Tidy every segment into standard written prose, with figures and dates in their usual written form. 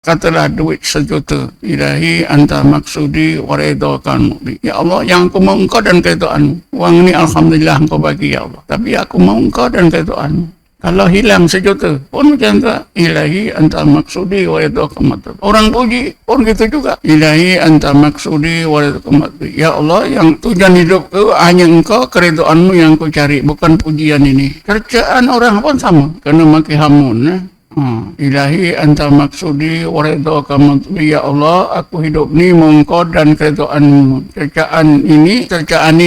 Katalah duit 1 juta. Ilahi anta maksudi wa ridhakan. Ya Allah, yang aku mau engkau dan keridhaan. Wang ni alhamdulillah engkau bagi ya Allah. Tapi aku mau engkau dan keridhaan. Kalau hilang 1 juta pun macam tu. Ilahi anta maksudi wa ridhakan. Orang puji pun gitu juga. Ilahi anta maksudi wa ridhakan. Ya Allah, yang tujuan hidupku hanya engkau, keridhaanmu yang aku cari, bukan pujian ini. Kerjaan orang pun sama. Kena maki hamun. Ilahi anta maksudi wa ridhaka. Ya Allah, aku hidup ni mau engkau dan keridhaanmu. Cercaan ini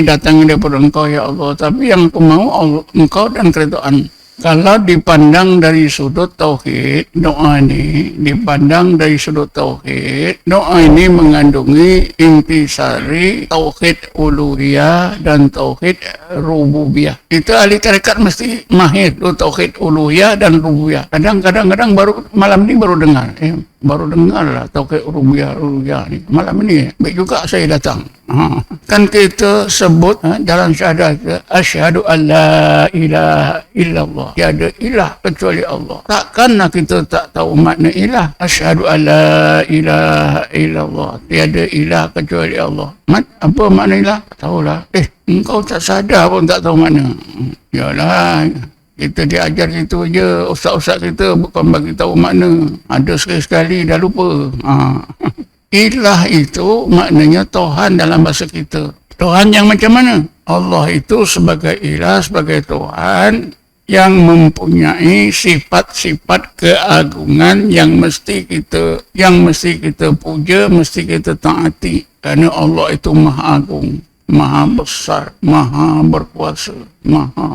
datang daripada engkau ya Allah. Tapi yang aku mau Allah, engkau dan keridhaan. Kalau dipandang dari sudut tauhid, doa ini dipandang dari sudut tauhid, doa ini mengandungi intisari tauhid uluhiyah dan tauhid rububiyah. Itu ahli tarekat mesti mahir tauhid uluhiyah dan rububiyah. Kadang-kadang baru malam ini baru dengar. Baru dengar lah tauhid rububiyah ni. Malam ini baik juga saya datang. Kan kita sebut dalam syahadat, asyhadu an la ilaha illallah. Tiada ilah kecuali Allah. Takkanlah kita tak tahu makna ilah. Asyhadu an la ilaha illallah. Tiada ilah kecuali Allah. Apa makna ilah? Tahulah. Engkau tak sadar pun tak tahu makna. Yalah, kita diajar itu je. Ustaz-ustaz kita bukan bagi tahu makna. Ada sekali-sekali dah lupa. Ilah itu maknanya Tuhan dalam bahasa kita. Tuhan yang macam mana? Allah itu sebagai ilah, sebagai Tuhan yang mempunyai sifat-sifat keagungan yang mesti kita puja, mesti kita taati. Kerana Allah itu maha agung, maha besar, maha berkuasa, maha.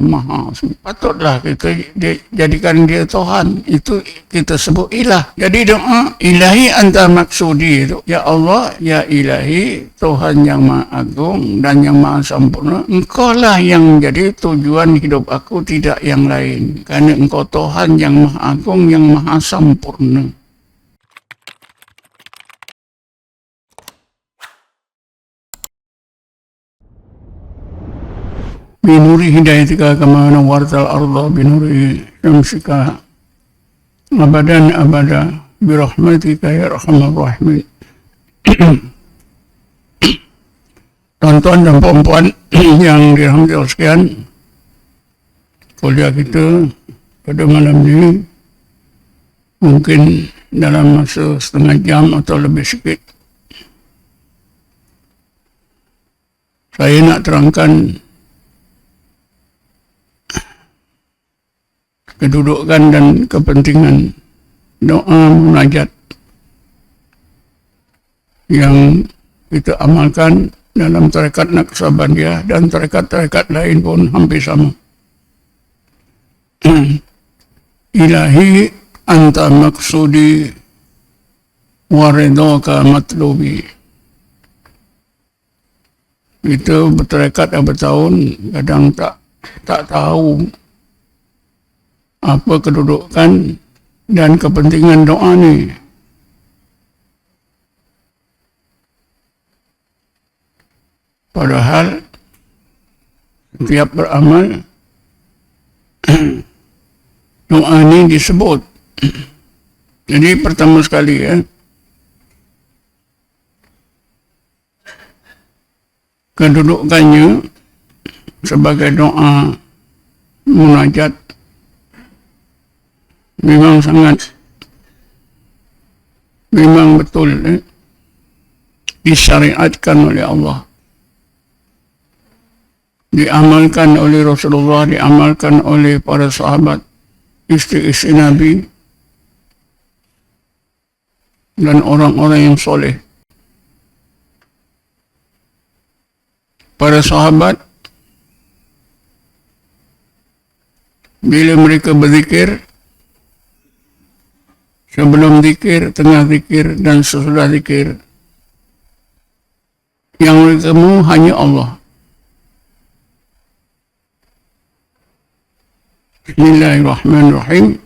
Patutlah kita jadikan dia Tuhan. Itu kita sebut ilah. Jadi doa ilahi anta maksudi itu. Ya Allah, ya ilahi, Tuhan yang maha agung dan yang maha sempurna. Engkau lah yang menjadi tujuan hidup aku, tidak yang lain. Kerana engkau Tuhan yang maha agung, yang maha sempurna. Binuri hidayatika kama nawartal arda binuri syamsika abadan abada birahmatika ya arhamar rahimin. Tuan-tuan dan puan-puan yang dirahmati Allah sekalian, kuliah kita pada malam ini mungkin dalam masa setengah jam atau lebih sikit saya nak terangkan kedudukan dan kepentingan doa munajat yang kita amalkan dalam tarekat Naqsabandiyah dan tarekat-tarekat lain pun hampir sama. Ilahi anta maksudi wa ridhaka matlubi. Kita bertarekat bertahun, kadang tak tahu apa kedudukan dan kepentingan doa ni. Padahal setiap beramal doa ni disebut. Jadi pertama sekali kedudukannya sebagai doa munajat memang betul disyariatkan oleh Allah, diamalkan oleh Rasulullah, diamalkan oleh para sahabat, istri-istri Nabi dan orang-orang yang soleh. Para sahabat bila mereka berzikir, sebelum zikir, tengah zikir dan sesudah zikir, yang mereka mahu hanya Allah. Bismillahirrahmanirrahim.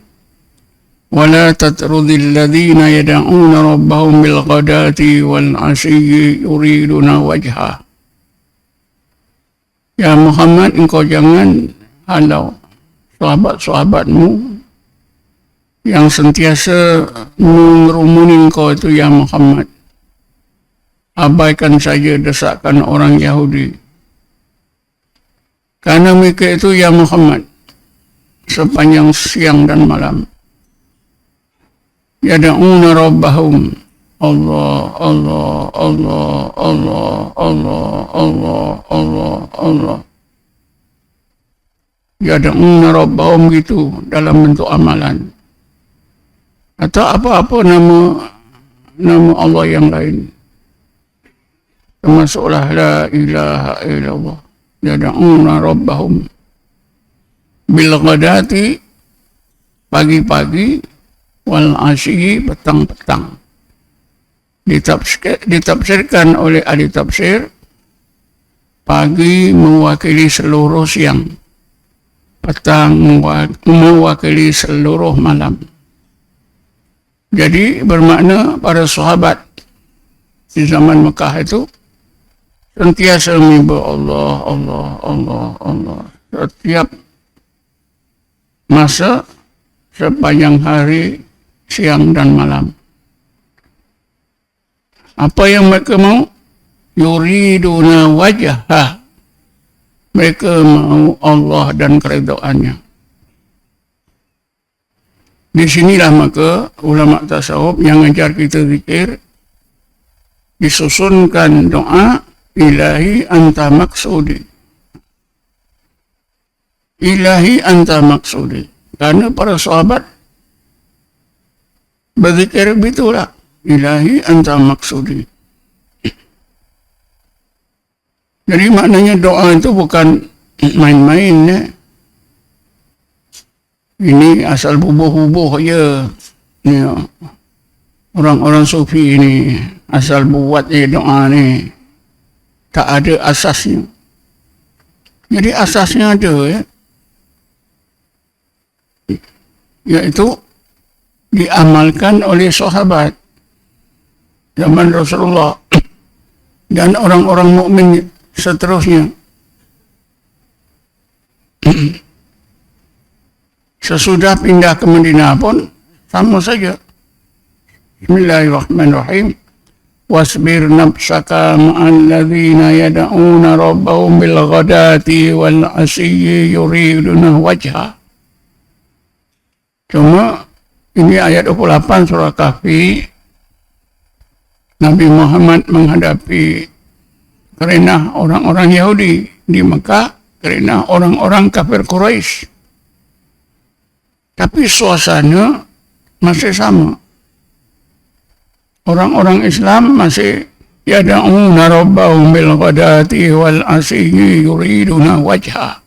وَلَا تَطْرُدِ الَّذِينَ يَدْعُونَ رَبَّهُمْ بِالْغَدَاةِ وَالْعَشِيِّ يُرِيدُونَ وَجْهَهُ. Ya Muhammad, engkau jangan halau sahabat-sahabatmu yang sentiasa mengerumuni engkau itu ya Muhammad. Abaikan saja desakan orang Yahudi. Karena mereka itu ya Muhammad, sepanjang siang dan malam, yada'una rabbahum, Allah, Allah, Allah, Allah, Allah, Allah, Allah, Allah. Yada'una rabbahum gitu dalam bentuk amalan. Atau apa-apa nama Allah yang lain. Termasuklah la ilaha illallah. Yada'una rabbahum bil ghadati, pagi-pagi, wal asyi, petang-petang. Ditafsirkan oleh ahli tafsir, pagi mewakili seluruh siang, petang mewakili seluruh malam. Jadi bermakna para sahabat di zaman Mekah itu sentiasa menyebut Allah, Allah, Allah, Allah. Setiap masa, sepanjang hari, siang dan malam. Apa yang mereka mau? Yuriduna wajhah. Mereka mau Allah dan keredaannya. Di sinilah maka ulama tasawuf yang mengajar kita zikir, disusunkan doa, ilahi anta maksudi. Ilahi anta maksudi. Karena para sahabat berzikir begitulah. Ilahi anta maksudi. Jadi maknanya doa itu bukan main-main ya. Ini asal bubuh-bubuh ya. Ya. Orang-orang sufi ini asal buat doa ni. Tak ada asasnya. Jadi asasnya ada ya. Yaitu diamalkan oleh sahabat zaman Rasulullah dan orang-orang mukmin seterusnya. Sesudah pindah ke Madinah pun sama saja. Bismillahirrahmanirrahim. Wasbir nafsaka ma'al ladzina yad'una rabbahum bil ghadati wal 'ashiyyi yuriduna wajha. Cuma ini ayat 28 surah Kahfi. Nabi Muhammad menghadapi kerana orang-orang Yahudi di Mekah, kerana orang-orang kafir Quraisy. Tapi suasana masih sama. Orang-orang Islam masih yad'una rabbahum bil ghadati wal 'ashiyyi yuriduna wajha.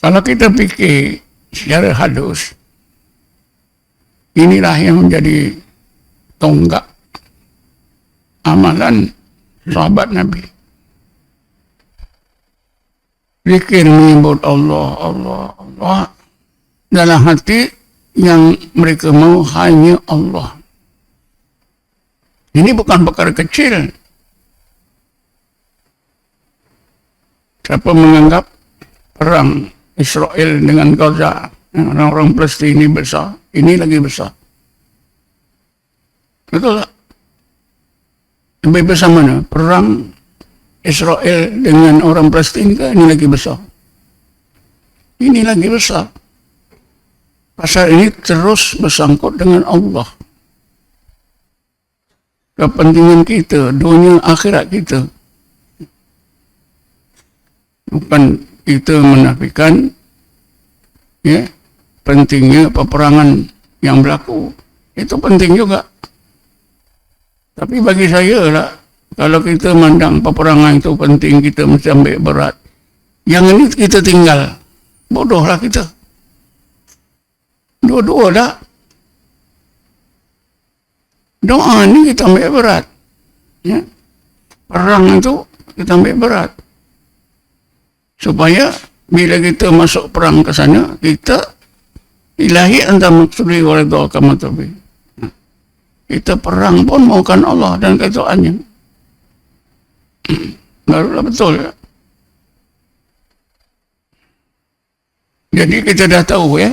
Kalau kita fikir secara halus, inilah yang menjadi tonggak amalan sahabat Nabi. Zikir menyebut Allah, Allah, Allah dalam hati yang mereka mau hanya Allah. Ini bukan perkara kecil. Siapa menganggap perang Israel dengan Gaza, orang-orang Palestin ini besar, ini lagi besar. Betul tak? Lebih besar mana? Perang Israel dengan orang Palestin ke? Ini lagi besar. Ini lagi besar. Pasal ini terus bersangkut dengan Allah. Kepentingan kita, dunia akhirat kita. Bukan kita menafikan ya, pentingnya peperangan yang berlaku. Itu penting juga. Tapi bagi saya lah, kalau kita mandang peperangan itu penting, kita mesti ambil berat. Yang ini kita tinggal. Bodohlah kita. Dua-dua dah. Doa ni kita ambil berat. Ya. Perang itu kita ambil berat. Supaya bila kita masuk perang ke sana, kita ilahi anta maksudi wa ridha kama tabi. Kita perang pun maukan Allah dan ketuhaannya. Barulah betul ya. Jadi kita dah tahu ya,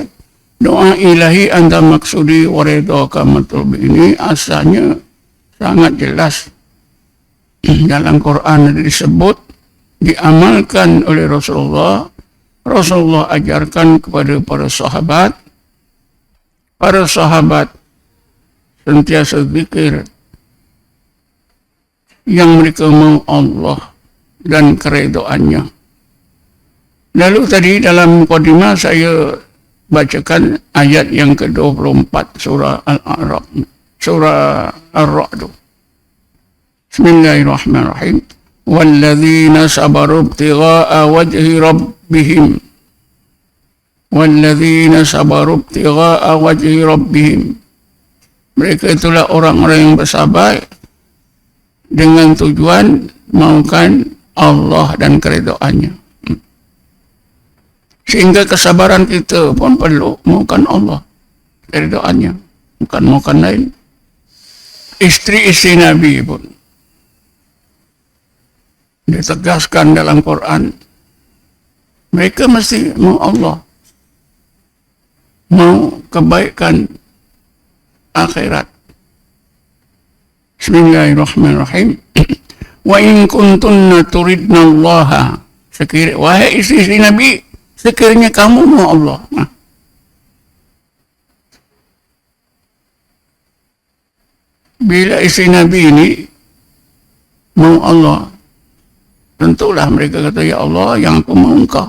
doa ilahi anta maksudi waridhaka matlubi ini asalnya sangat jelas. Dalam Quran disebut, diamalkan oleh Rasulullah. Rasulullah ajarkan kepada para sahabat. Para sahabat sentiasa zikir yang mereka mau Allah dan keredoannya. Lalu tadi dalam mukadimah saya bacakan ayat yang ke-24 surah Al-A'raf, surah Ar-Ra'd. Bismillahirrahmanirrahim. Walladzina sabaru ibtigha'a wajhi rabbihim. Walladzina sabaru ibtigha'a wajhi rabbihim. Mereka itulah orang-orang yang bersabar dengan tujuan maukan Allah dan keredoannya. Sehingga kesabaran kita pun perlu maukan Allah, keredoannya, bukan maukan lain. Istri-istri Nabi pun ditegaskan dalam Quran, mereka mesti mau Allah, mau kebaikan akhirat. Bismillahirrahmanirrahim. Wa in kuntunna turidna Allah, wahai istri-istri Nabi, sekiranya kamu mau Allah. Bila istri Nabi ini mau Allah, tentulah mereka kata, ya Allah, yang aku mau engkau.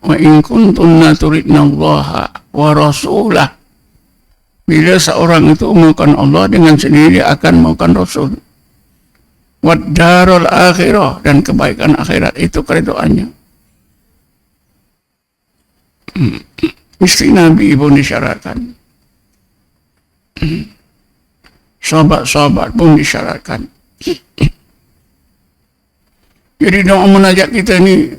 Wa in kuntunna turidna Allah wa rasulah. Bila seorang itu maukan Allah, dengan sendiri akan maukan Rasul. Wad darul akhirah, dan kebaikan akhirat, itu keredoannya. Istri Nabi pun disyaratkan. Sahabat-sahabat pun disyaratkan. Jadi doa munajat kita ni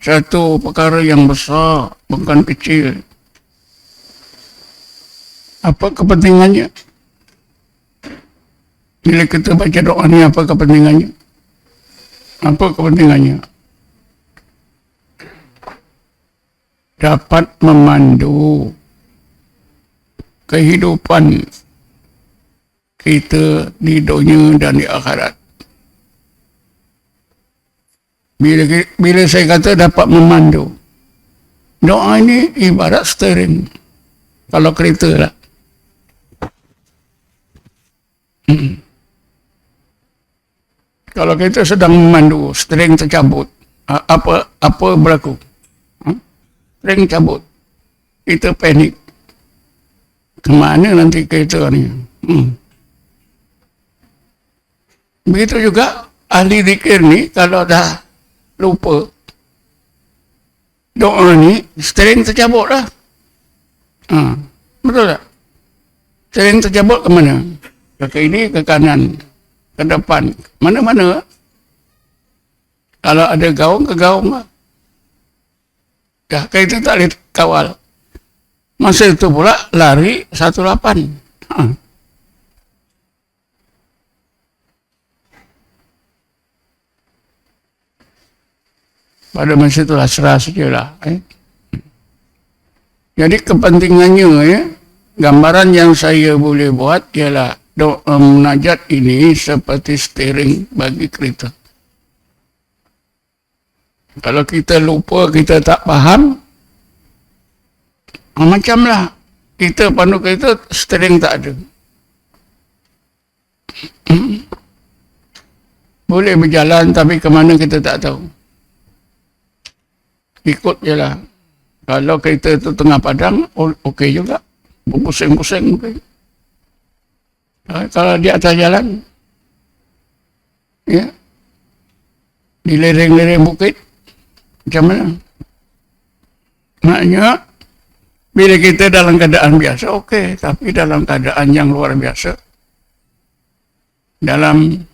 satu perkara yang besar, bukan kecil. Apa kepentingannya? Bila kita baca doa ni, apa kepentingannya? Apa kepentingannya? Dapat memandu kehidupan kita di dunia dan di akhirat. Bila saya kata dapat memandu, doa ini ibarat steering. Kalau kereta lah. Kalau kita sedang memandu, steering tercabut, apa berlaku? Steering cabut, kita panik. Kemana nanti kereta ni? Begitu juga ahli zikir ni, kalau dah lupa doa ni, steering tercabut lah. Betul tak? Steering tercabut ke mana? Ke kiri, ke kanan, ke depan, mana-mana. Kalau ada gaung, ke gaung lah. Dah, kereta tak boleh kawal. Masa itu pula lari 18. Pada masa itulah serah sajalah. Jadi kepentingannya, gambaran yang saya boleh buat ialah doa munajat ini seperti steering bagi kereta. Kalau kita lupa, kita tak faham, macamlah kita pandu kereta, steering tak ada. Boleh berjalan, tapi ke mana kita tak tahu. Ikut je lah. Kalau kereta itu tengah padang, okey juga. Berpusing-pusing okey. Kalau di atas jalan, ya, di lereng-lereng bukit, macam mana? Maknanya, bila kita dalam keadaan biasa, okey. Tapi dalam keadaan yang luar biasa, dalam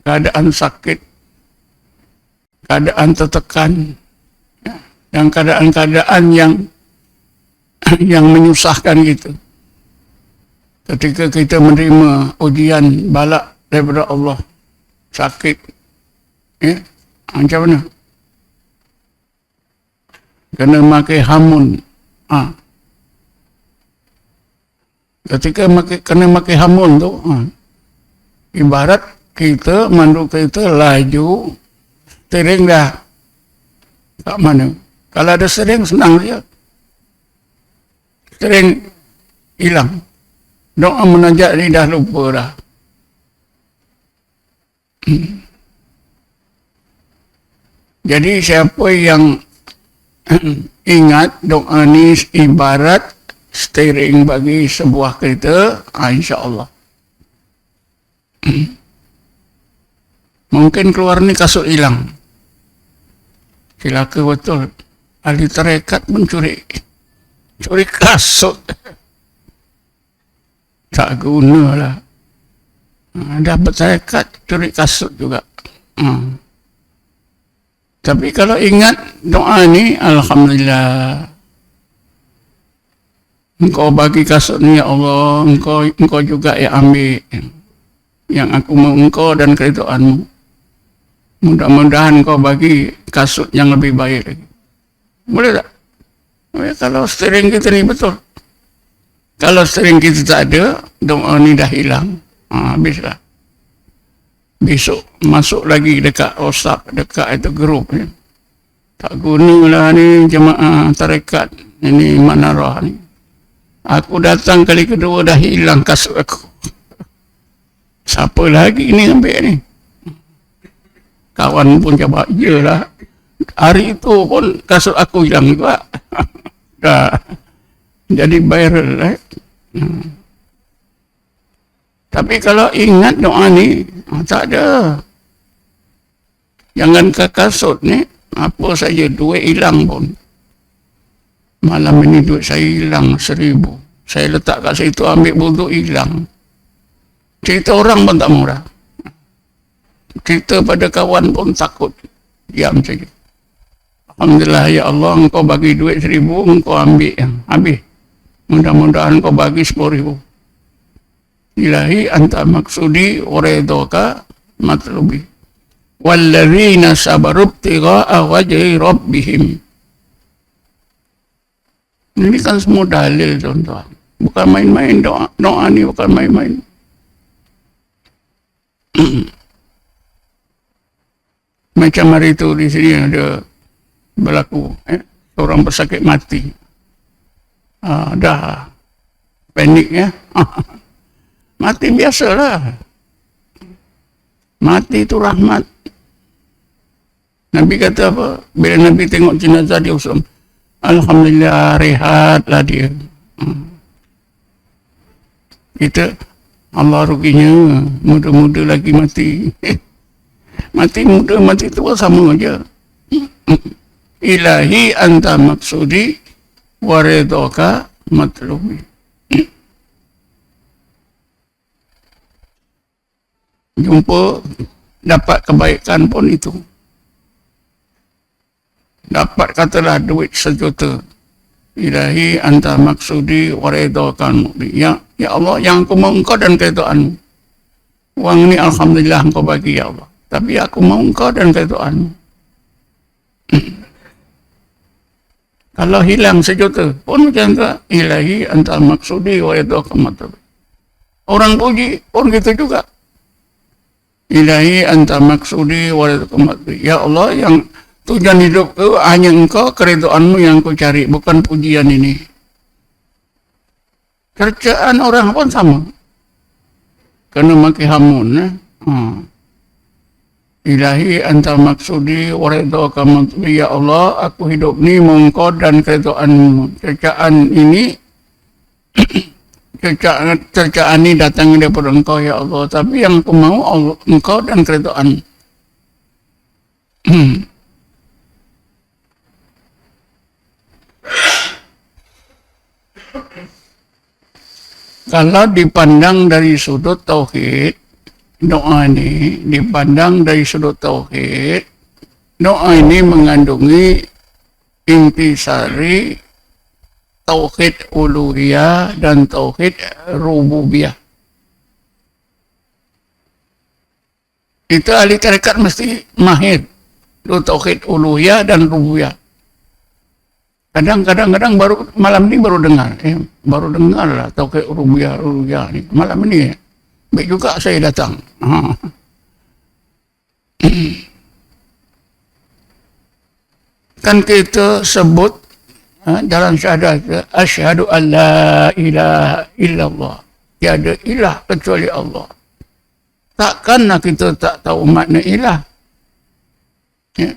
keadaan sakit, keadaan tertekan, dan keadaan-keadaan yang menyusahkan kita. Ketika kita menerima ujian balak daripada Allah, sakit, macam mana? kena pakai hamun. Ketika kena pakai hamun tu, ibarat kita mandu kereta laju, steering dah kat mana. Kalau ada steering senang saja. Steering hilang. Doa menajak ni dah lupa dah. Jadi siapa yang ingat doa ni ibarat steering bagi sebuah kereta, insya-Allah. Mungkin keluar ni kasut hilang. Celaka betul. Ahli tarekat mencuri kasut. Tak gunalah. Dapat tarekat, curi kasut juga. Tapi kalau ingat doa ni, alhamdulillah. Engkau bagi kasut ni, ya Allah, engkau juga yang ambil. Yang aku mau engkau dan keridhaanmu. Mudah-mudahan engkau bagi kasut yang lebih baik lagi. Boleh tak? Kalau steering kita ni betul. Kalau steering kita tak ada, doa ni dah hilang. Habislah. Besok masuk lagi dekat WhatsApp, dekat itu grup ni. Tak gunalah ni jemaah tarekat. Ini manarah ni. Aku datang kali kedua dah hilang kasut aku. Siapa lagi ni ambil ni? Kawan pun jawab, iyalah. Hari itu pun kasut aku hilang juga. Dah. Jadi viral. Tapi kalau ingat doa ni, tak ada. Jangan ke kasut ni, apa saja duit hilang pun. Malam ini duit saya hilang 1,000. Saya letak kat situ, ambil wuduk hilang. Cerita orang pun tak murah. Cerita pada kawan pun takut. Diam saja. Alhamdulillah, ya Allah, engkau bagi duit 1,000, engkau ambil yang habis. Mudah-mudahan engkau bagi 10,000. Ilahi anta maksudi waridhaka matlubi. Walladzina sabaru ibtigha'a wajhi rabbihim. Ini kan semua dalil, tuan-tuan. Bukan main-main doa. Doa ni bukan main-main. Macam hari itu di sini ada berlaku, orang bersakit mati. Dah panik ya. Mati biasalah. Mati itu rahmat. Nabi kata apa? Bila Nabi tengok jenazah dia usum, alhamdulillah, rehatlah dia. Kita, Allah ruginya, muda-muda lagi mati. Mati muda, mati tua sama aja. Ilahi anta maksudi waridhaka matlubi. Jumpa, dapat kebaikan pun itu. Dapat katalah duit 1 juta. Ilahi anta maksudi waridhaka matlubi. Ya Allah, yang aku mau engkau dan keridhaanmu. Wang ni alhamdulillah engkau bagi, ya Allah. Tapi aku mau engkau dan keridhaanmu. Kalau hilang 1 juta pun macam tu. Ilahi anta maksudi waridhaka matlubi. Orang puji pun gitu juga. Ilahi anta maksudi waridhaka matlubi. Ya Allah, yang tujuan hidup ku hanya engkau, keridhaanmu yang ku cari, bukan pujian ini. Cercaan orang pun sama. Kena makai hamun. Ilahi anta maksudi waridhaka matlubi. Ya Allah, aku hidup ni mau engkau dan keridhaanmu. Cercaan ini cercaan ini datang daripada engkau, ya Allah. Tapi yang aku mau Allah, engkau dan keridhaan. Kalau dipandang dari sudut tauhid, doa ini dipandang dari sudut tauhid, doa ini mengandungi intisari tauhid uluhiyah dan tauhid rububiyah. Itu ahli tarekat mesti mahir. Itu tauhid uluhiyah dan rububiyah. Kadang-kadang baru malam ni baru dengar. Baru dengar lah tauhid rububiyah ni. Malam ni baik juga saya datang. Kan kita sebut dalam syahadat asyhadu an la ilaha illallah. Tiada ilah kecuali Allah. Takkanlah kita tak tahu makna ilah. Ya.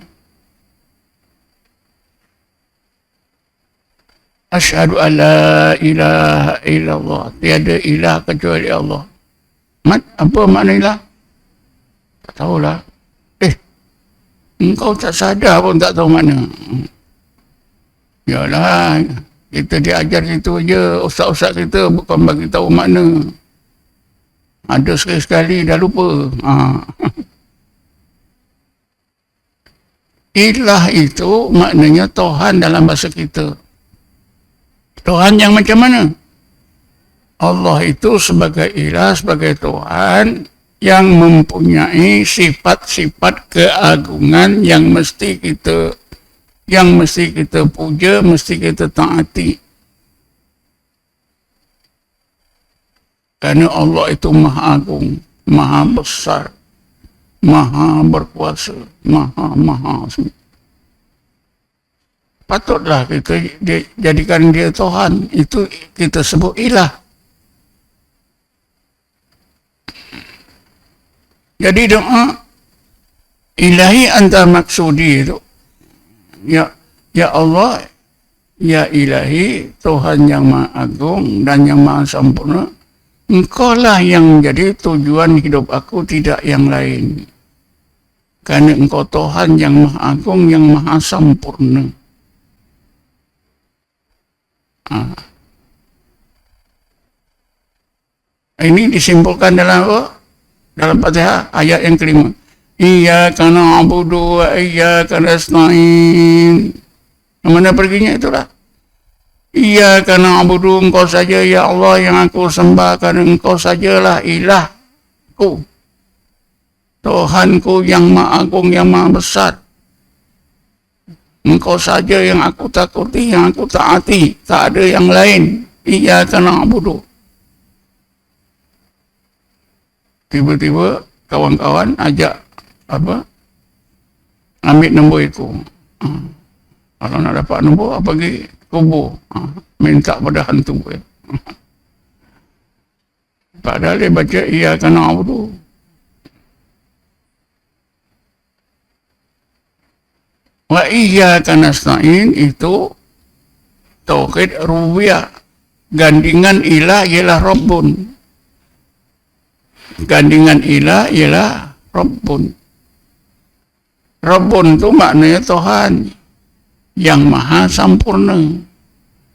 Asyhadu an la ilaha illallah. Tiada ilah kecuali Allah. Apa makna ilah? Tak tahulah. Engkau tak sadar pun tak tahu mana. Yalah, kita diajar itu je. Ustaz-ustaz kita bukan bagi tahu makna. Ada sekali-sekali dah lupa. Ilah itu maknanya Tuhan dalam bahasa kita. Tuhan yang macam mana? Allah itu sebagai ilah, sebagai Tuhan yang mempunyai sifat-sifat keagungan yang mesti kita puja, mesti kita taati. Karena Allah itu maha agung, maha besar, maha berkuasa, maha semua. Patutlah kita jadikan dia Tuhan. Itu kita sebut ilah. Jadi doa ilahi anta maksudi itu. Ya Allah, ya ilahi, Tuhan yang maha agung dan yang maha sempurna. Engkau lah yang menjadi tujuan hidup aku, tidak yang lain. Karena engkau Tuhan yang maha agung, yang maha sempurna. Ini disimpulkan dalam apa? Dalam Fatihah ayat yang kelima. Iyyaka na'budu wa iyyaka nasta'in. Mana perginya itulah. Iyyaka na'budu, engkau saja ya Allah yang aku sembah, karena engkau sajalah ilahku. Tuhanku yang maha agung, yang maha besar. Engkau saja yang aku takuti, yang aku taati. Tak ada yang lain. Iyyaka na'budu. Tiba-tiba kawan-kawan ajak ambil nombor itu. Kalau nak dapat nombor, pergi kubur. Minta pada hantu. Padahal dia baca iyyaka na'budu. Wa iyyaka nasta'in itu tauhid rububiyah. Gandingan ilah ialah Rabbun. Gandingan ilah ialah Rabbun. Rabbun itu maknanya Tuhan yang maha sempurna,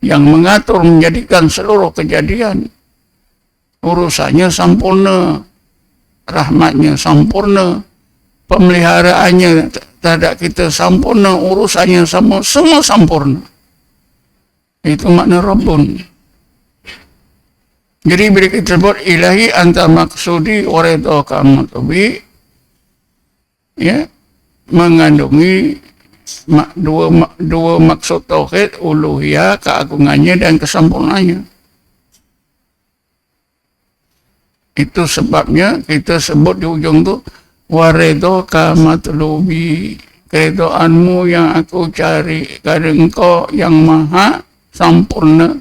yang mengatur menjadikan seluruh kejadian. Urusannya sempurna, rahmatnya sempurna, pemeliharaannya terhadap kita sempurna, urusannya semua sempurna. Itu makna Rabbun. Jadi bila kita sebut ilahi anta maksudi waridha kamatubi, ya, mengandungi dua maksud tauhid, uluhiyah, keagungannya dan kesempurnaannya. Itu sebabnya kita sebut di ujung tu waridha kamatlubi, keredoanmu yang aku cari, karena engkau yang maha sempurna.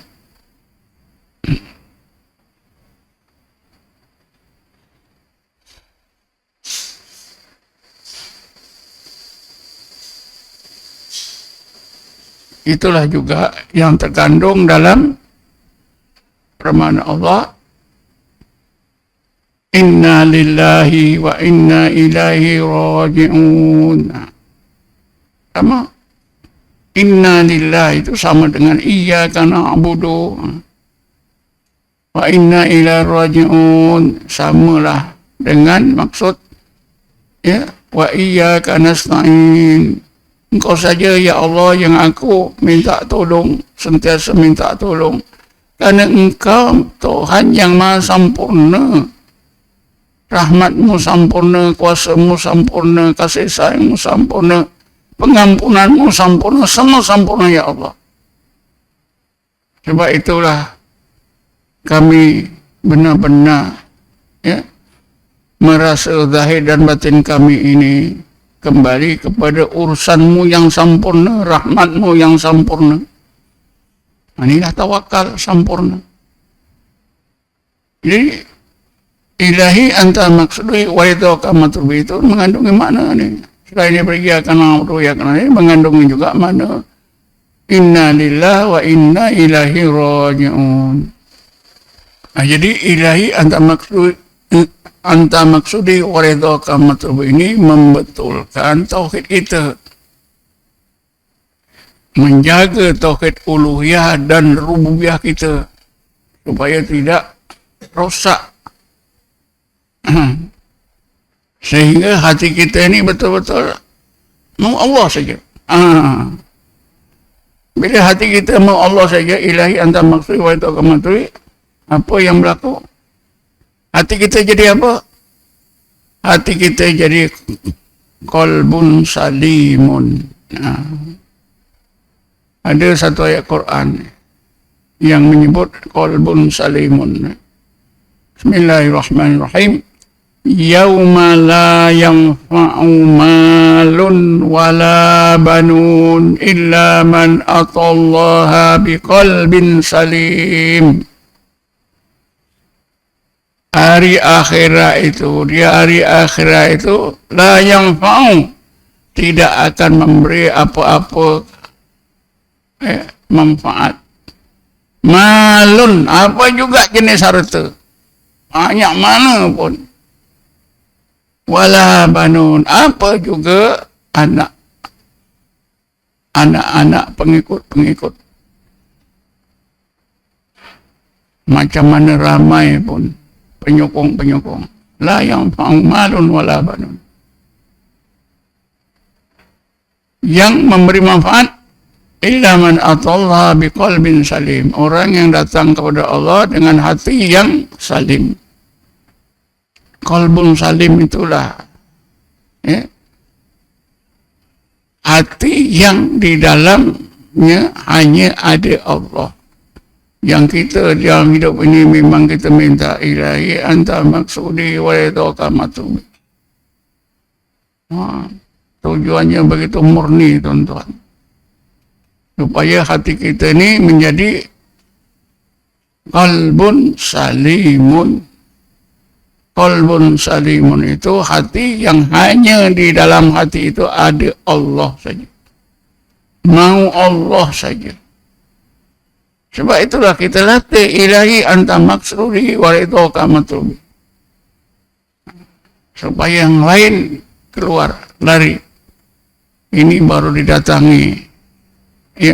Itulah juga yang terkandung dalam firman Allah, inna lillahi wa inna ilaihi raji'un. Sama inna lillahi itu sama dengan iyyaka na'budu wa inna ilaihi raji'un, samalah dengan maksud ya wa iyyaka nasta'in. Engkau saja ya Allah yang aku minta tolong, sentiasa minta tolong. Karena engkau Tuhan yang maha sempurna. Rahmatmu sempurna, kuasamu sempurna, kasih sayangmu sempurna, pengampunanmu sempurna, semua sempurna ya Allah. Sebab itulah kami benar-benar merasa zahir dan batin kami ini kembali kepada urusan-Mu yang sempurna, rahmat-Mu yang sempurna. Inilah tawakal sempurna. Jadi ilahi anta maksudi wa ridhaka matlubi itu mengandungi makna ni. Selain daripada ya kana ya kana ini mengandungi juga makna inna lillahi wa inna ilaihi raji'un. Jadi ilahi anta maksudi wa ridhaka matlubi ini membetulkan tauhid kita. Menjaga tauhid uluhiyah dan rububiyah kita supaya tidak rosak. Sehingga hati kita ini betul-betul mau Allah saja. Bila hati kita mau Allah saja, ilahi anta maksudi wa ridhaka matlubi, apa yang berlaku? Hati kita jadi apa? Hati kita jadi qalbun salimun. Ada satu ayat Quran yang menyebut qalbun salimun. Bismillahirrahmanirrahim. Yauma la yanfa'u malun wala banun illa man atallaha biqalbin salim. Hari akhirat itu, hari akhirat itu la yanfa'u, tidak akan memberi apa-apa manfaat. Malun, apa juga jenis harta, banyak mana pun. Wala banun, apa juga anak-anak pengikut-pengikut. Macam mana ramai pun penyokong-penyokong. La yang malun wala banun. Yang memberi manfaat illa man atallaha biqalbin salim. Orang yang datang kepada Allah dengan hati yang salim. Qalbun salim itulah hati yang di dalamnya hanya ada Allah. Yang kita dalam hidup ini memang kita minta ilahi anta maksudi wa ridhaka matlubi. Tujuannya begitu murni, tuan-tuan. Supaya hati kita ini menjadi qalbun salimun. Qalbun salimun itu hati yang hanya di dalam hati itu ada Allah saja. Mau Allah saja. Sebab itulah kita latih ilahi anta maksudi wa ridhaka matlubi. Supaya yang lain keluar, lari. Ini baru didatangi.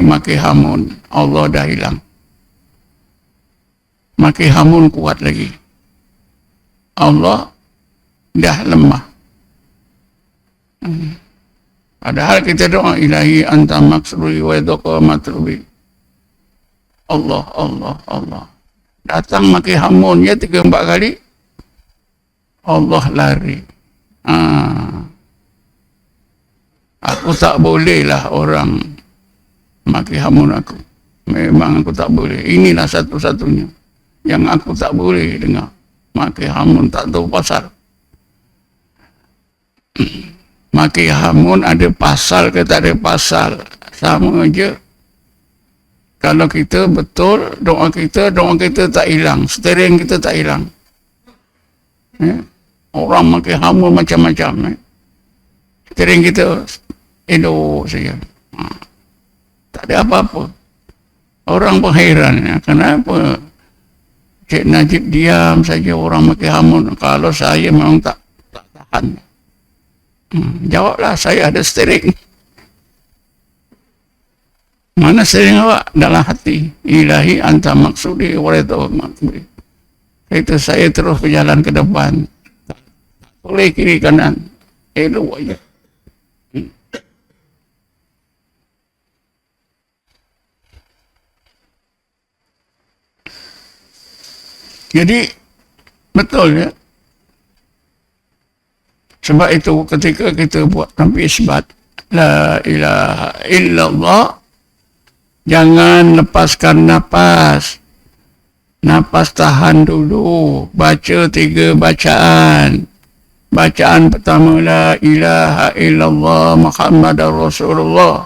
Maki hamun, Allah dah hilang. Maki hamun kuat lagi. Allah dah lemah. Padahal kita doa ilahi anta maksudi wa ridhaka matlubi. Allah, Allah, Allah. Datang maki hamunnya 3-4 kali. Allah lari. Aku tak bolehlah orang maki hamun aku. Memang aku tak boleh. Inilah satu-satunya yang aku tak boleh dengar. Maki hamun tak tahu pasal. Maki hamun ada pasal ke tak ada pasal, sama aja. Kalau kita betul, doa kita tak hilang, steering kita tak hilang. Orang maki hamun macam-macam. Steering kita elok saja. Tak ada apa-apa. Orang pun heran, kenapa Cik Najib diam saja orang maki hamun. Kalau saya memang tak tahan. Jawablah, saya ada steering. Mana steering awak? Dalam hati. Ilahi anta maksudi wa ridhaka matlubi. Itu saya terus berjalan ke depan. Tak boleh kiri kanan. Elok aja. Jadi betul ya. Sebab itu ketika kita buat sampai isbat la ilaha illallah, Jangan lepaskan napas. Napas tahan dulu. Baca 3 bacaan. Bacaan pertama, La ilaha illallah Muhammadar Rasulullah.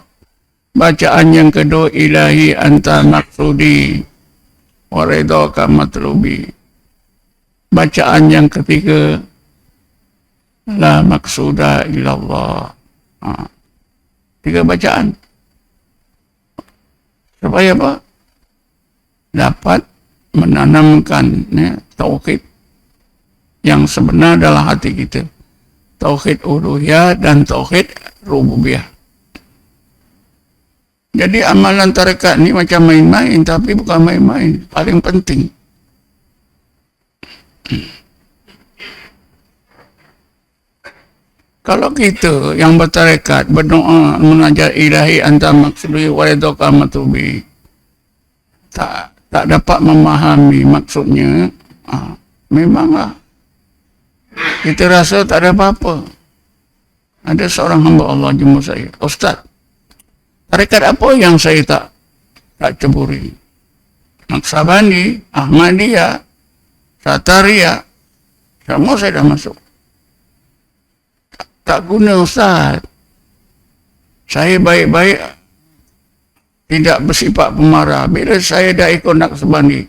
Bacaan yang kedua, Ilahi anta maksudi wa ridhaka matlubi. Bacaan yang ketiga, La maksuda illallah. 3 bacaan. Supaya apa? Dapat menanamkan tauhid yang sebenar dalam hati kita. Tauhid uluhiyah dan tauhid rububiyah. Jadi amalan tarekat ni macam main-main, tapi bukan main-main. Paling penting. Kalau kita yang bertarekat, berdoa, menajat ilahi anta maksudi waridhaka matlubi, tak dapat memahami maksudnya, memanglah kita rasa tak ada apa-apa. Ada seorang hamba Allah jumpa saya, Ustaz, tarekat apa yang saya tak ceburi? Naqsabandi, Ahmadiyah, Satariyah, semua saya dah masuk. Tak guna, Ustaz. Saya baik-baik tidak bersifat pemarah. Bila saya dah ikut Naqsabandi,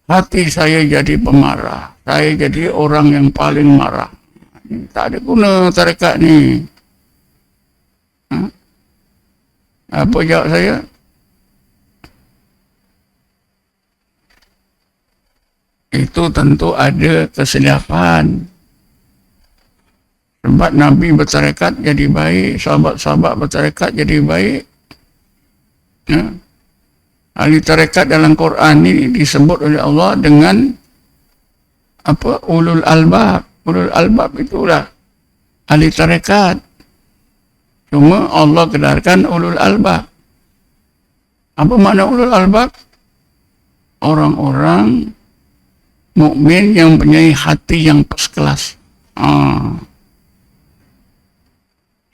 hati saya jadi pemarah. Saya jadi orang yang paling marah. Tak ada guna tarekat ni. Apa jawab saya? Itu tentu ada kesilapan. Sebab Nabi bertarekat jadi baik, sahabat-sahabat bertarekat jadi baik. Ahli tarekat dalam Quran ini disebut oleh Allah dengan apa? Ulul albab. Ulul albab itulah ahli tarekat. Cuma Allah gelarkan ulul albab. Apa makna ulul albab? Orang-orang mukmin yang mempunyai hati yang first class.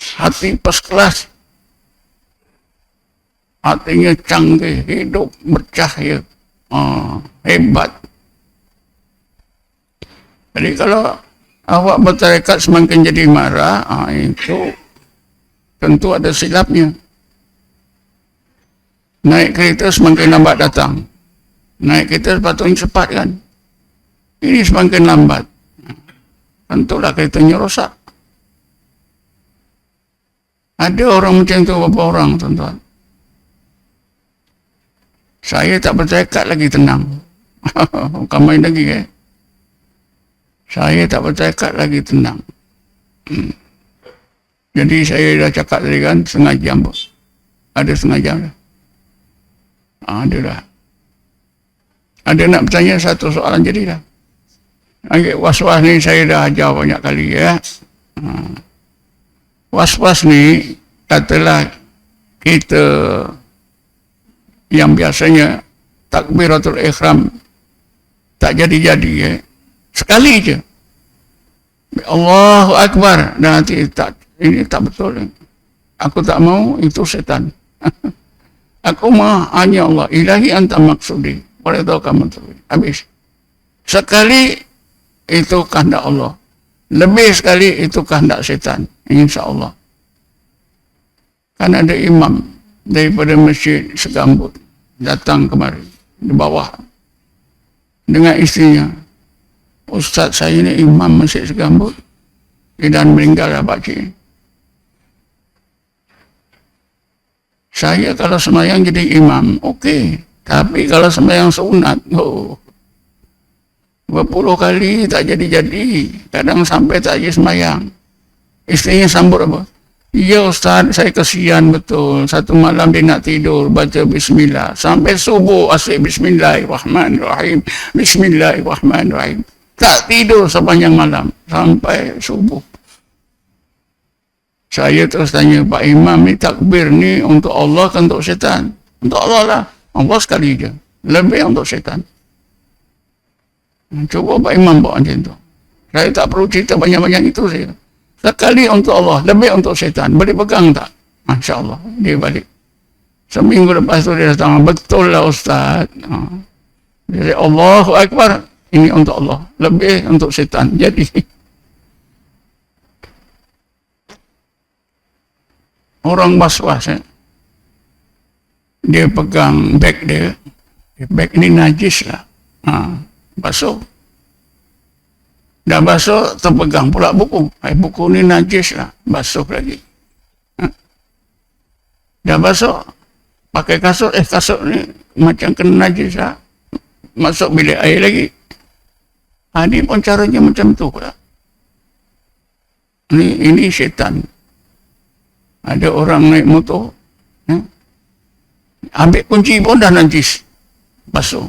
Hati first class. Hatinya canggih, hidup bercahaya, hebat. Jadi kalau awak bertarekat semakin jadi marah, itu tentu ada silapnya. Naik kereta semakin lambat datang. Naik kereta sepatutnya cepat kan. Ini semakin lambat. Tentulah keretanya rosak. Ada orang macam tu, beberapa orang, tuan-tuan. Saya tak bertarekat lagi tenang. Bukan main lagi Saya tak bertarekat lagi tenang. Jadi saya dah cakap tadi kan, setengah jam pun. Ada setengah jam dah. Ada dah. Ada nak bertanya satu soalan jadilah. Was-was ni saya dah ajar banyak kali ya. Was-was ni, katalah kita yang biasanya takbiratul ihram tak jadi-jadi sekali je. Allahu Akbar. Dan nanti ini tak betul. Aku tak mau, itu setan. Aku mah hanya Allah. Ilahi anta maksudi. Waridhaka matlubi. Habis. Sekali itu kehendak Allah. Lebih sekali itu kehendak setan. InsyaAllah. Kan ada imam daripada masjid Segambut datang kemari di bawah dengan istrinya. Ustaz, saya ni imam masjid Segambut dan meninggal dah pakcik. Saya kalau sembahyang jadi imam, okey. Tapi kalau sembahyang sunat, berpuluh kali tak jadi-jadi. Kadang sampai tak jadi sembahyang. Istrinya sambut apa? Ya Ustaz, saya kesian betul. Satu malam dia nak tidur, baca bismillah. Sampai subuh asyik bismillahirrahmanirrahim. Bismillahirrahmanirrahim. Tak tidur sepanjang malam. Sampai subuh. Saya terus tanya, Pak Imam ni takbir ni untuk Allah ke untuk syaitan? Untuk Allah lah. Allah sekali je. Lebih untuk syaitan. Cuba Pak Imam buat macam tu. Saya tak perlu cerita banyak-banyak itu saya. Sekali untuk Allah, lebih untuk syaitan. Boleh pegang tak? Masya Allah, dia balik. Seminggu lepas tu dia datang, betul lah Ustaz. Jadi Allahu Akbar, ini untuk Allah, lebih untuk setan. Jadi orang was-was, dia pegang beg dia, beg ini najis lah, basuh. Dah basuh, terpegang pula buku. Buku ni najis lah, basuh lagi. Dah basuh, pakai kasut, kasut ni macam kena najis lah. Masuk bilik air lagi. Ini pun caranya macam tu pula. Ini syaitan. Ada orang naik motor, ambil kunci pun dah najis, basuh.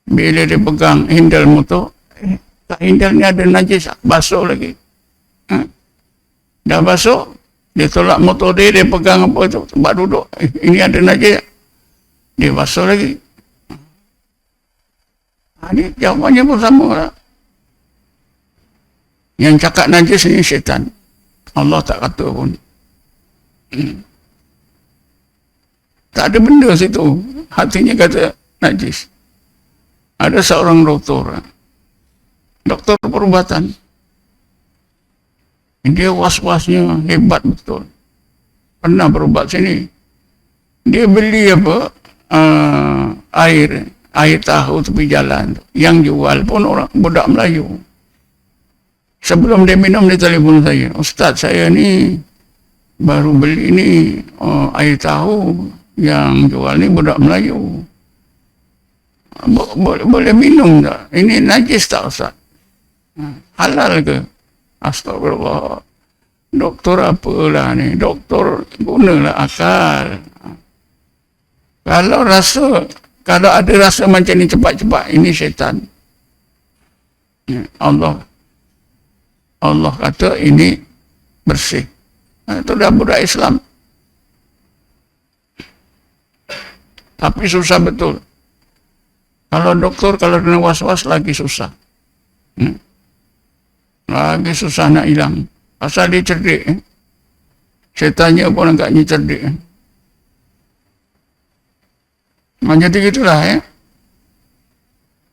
Bila dia pegang handle motor, handle ni ada najis, basuh lagi. Dah basuh, dia tolak motor dia pegang apa itu, tempat duduk, ini ada najis, dia basuh lagi. Ini jawabannya pun sama lah. Yang cakap najis ni syaitan. Allah tak kata pun. Tak ada benda situ. Hatinya kata najis. Ada seorang doktor perubatan. Dia was-wasnya hebat betul. Pernah berubat sini. Dia beli apa? Air tahu tepi jalan. Yang jual pun orang budak Melayu. Sebelum dia minum, dia telefon saya. Ustaz, saya ni baru beli ni air tahu, yang jual ni budak Melayu. Boleh minum tak? Ini najis tak Ustaz? Halal ke? Astagfirullah. Doktor apalah ni? Doktor gunalah akal. Kalau ada rasa macam ni cepat-cepat, ini syaitan. Allah kata ini bersih. Itu dah budak Islam. Tapi susah betul. Kalau doktor, kalau kena was-was lagi susah. Lagi susah nak hilang. Pasal dia cerdik. Syaitannya pun agaknya cerdik. Jadi gitulah ya.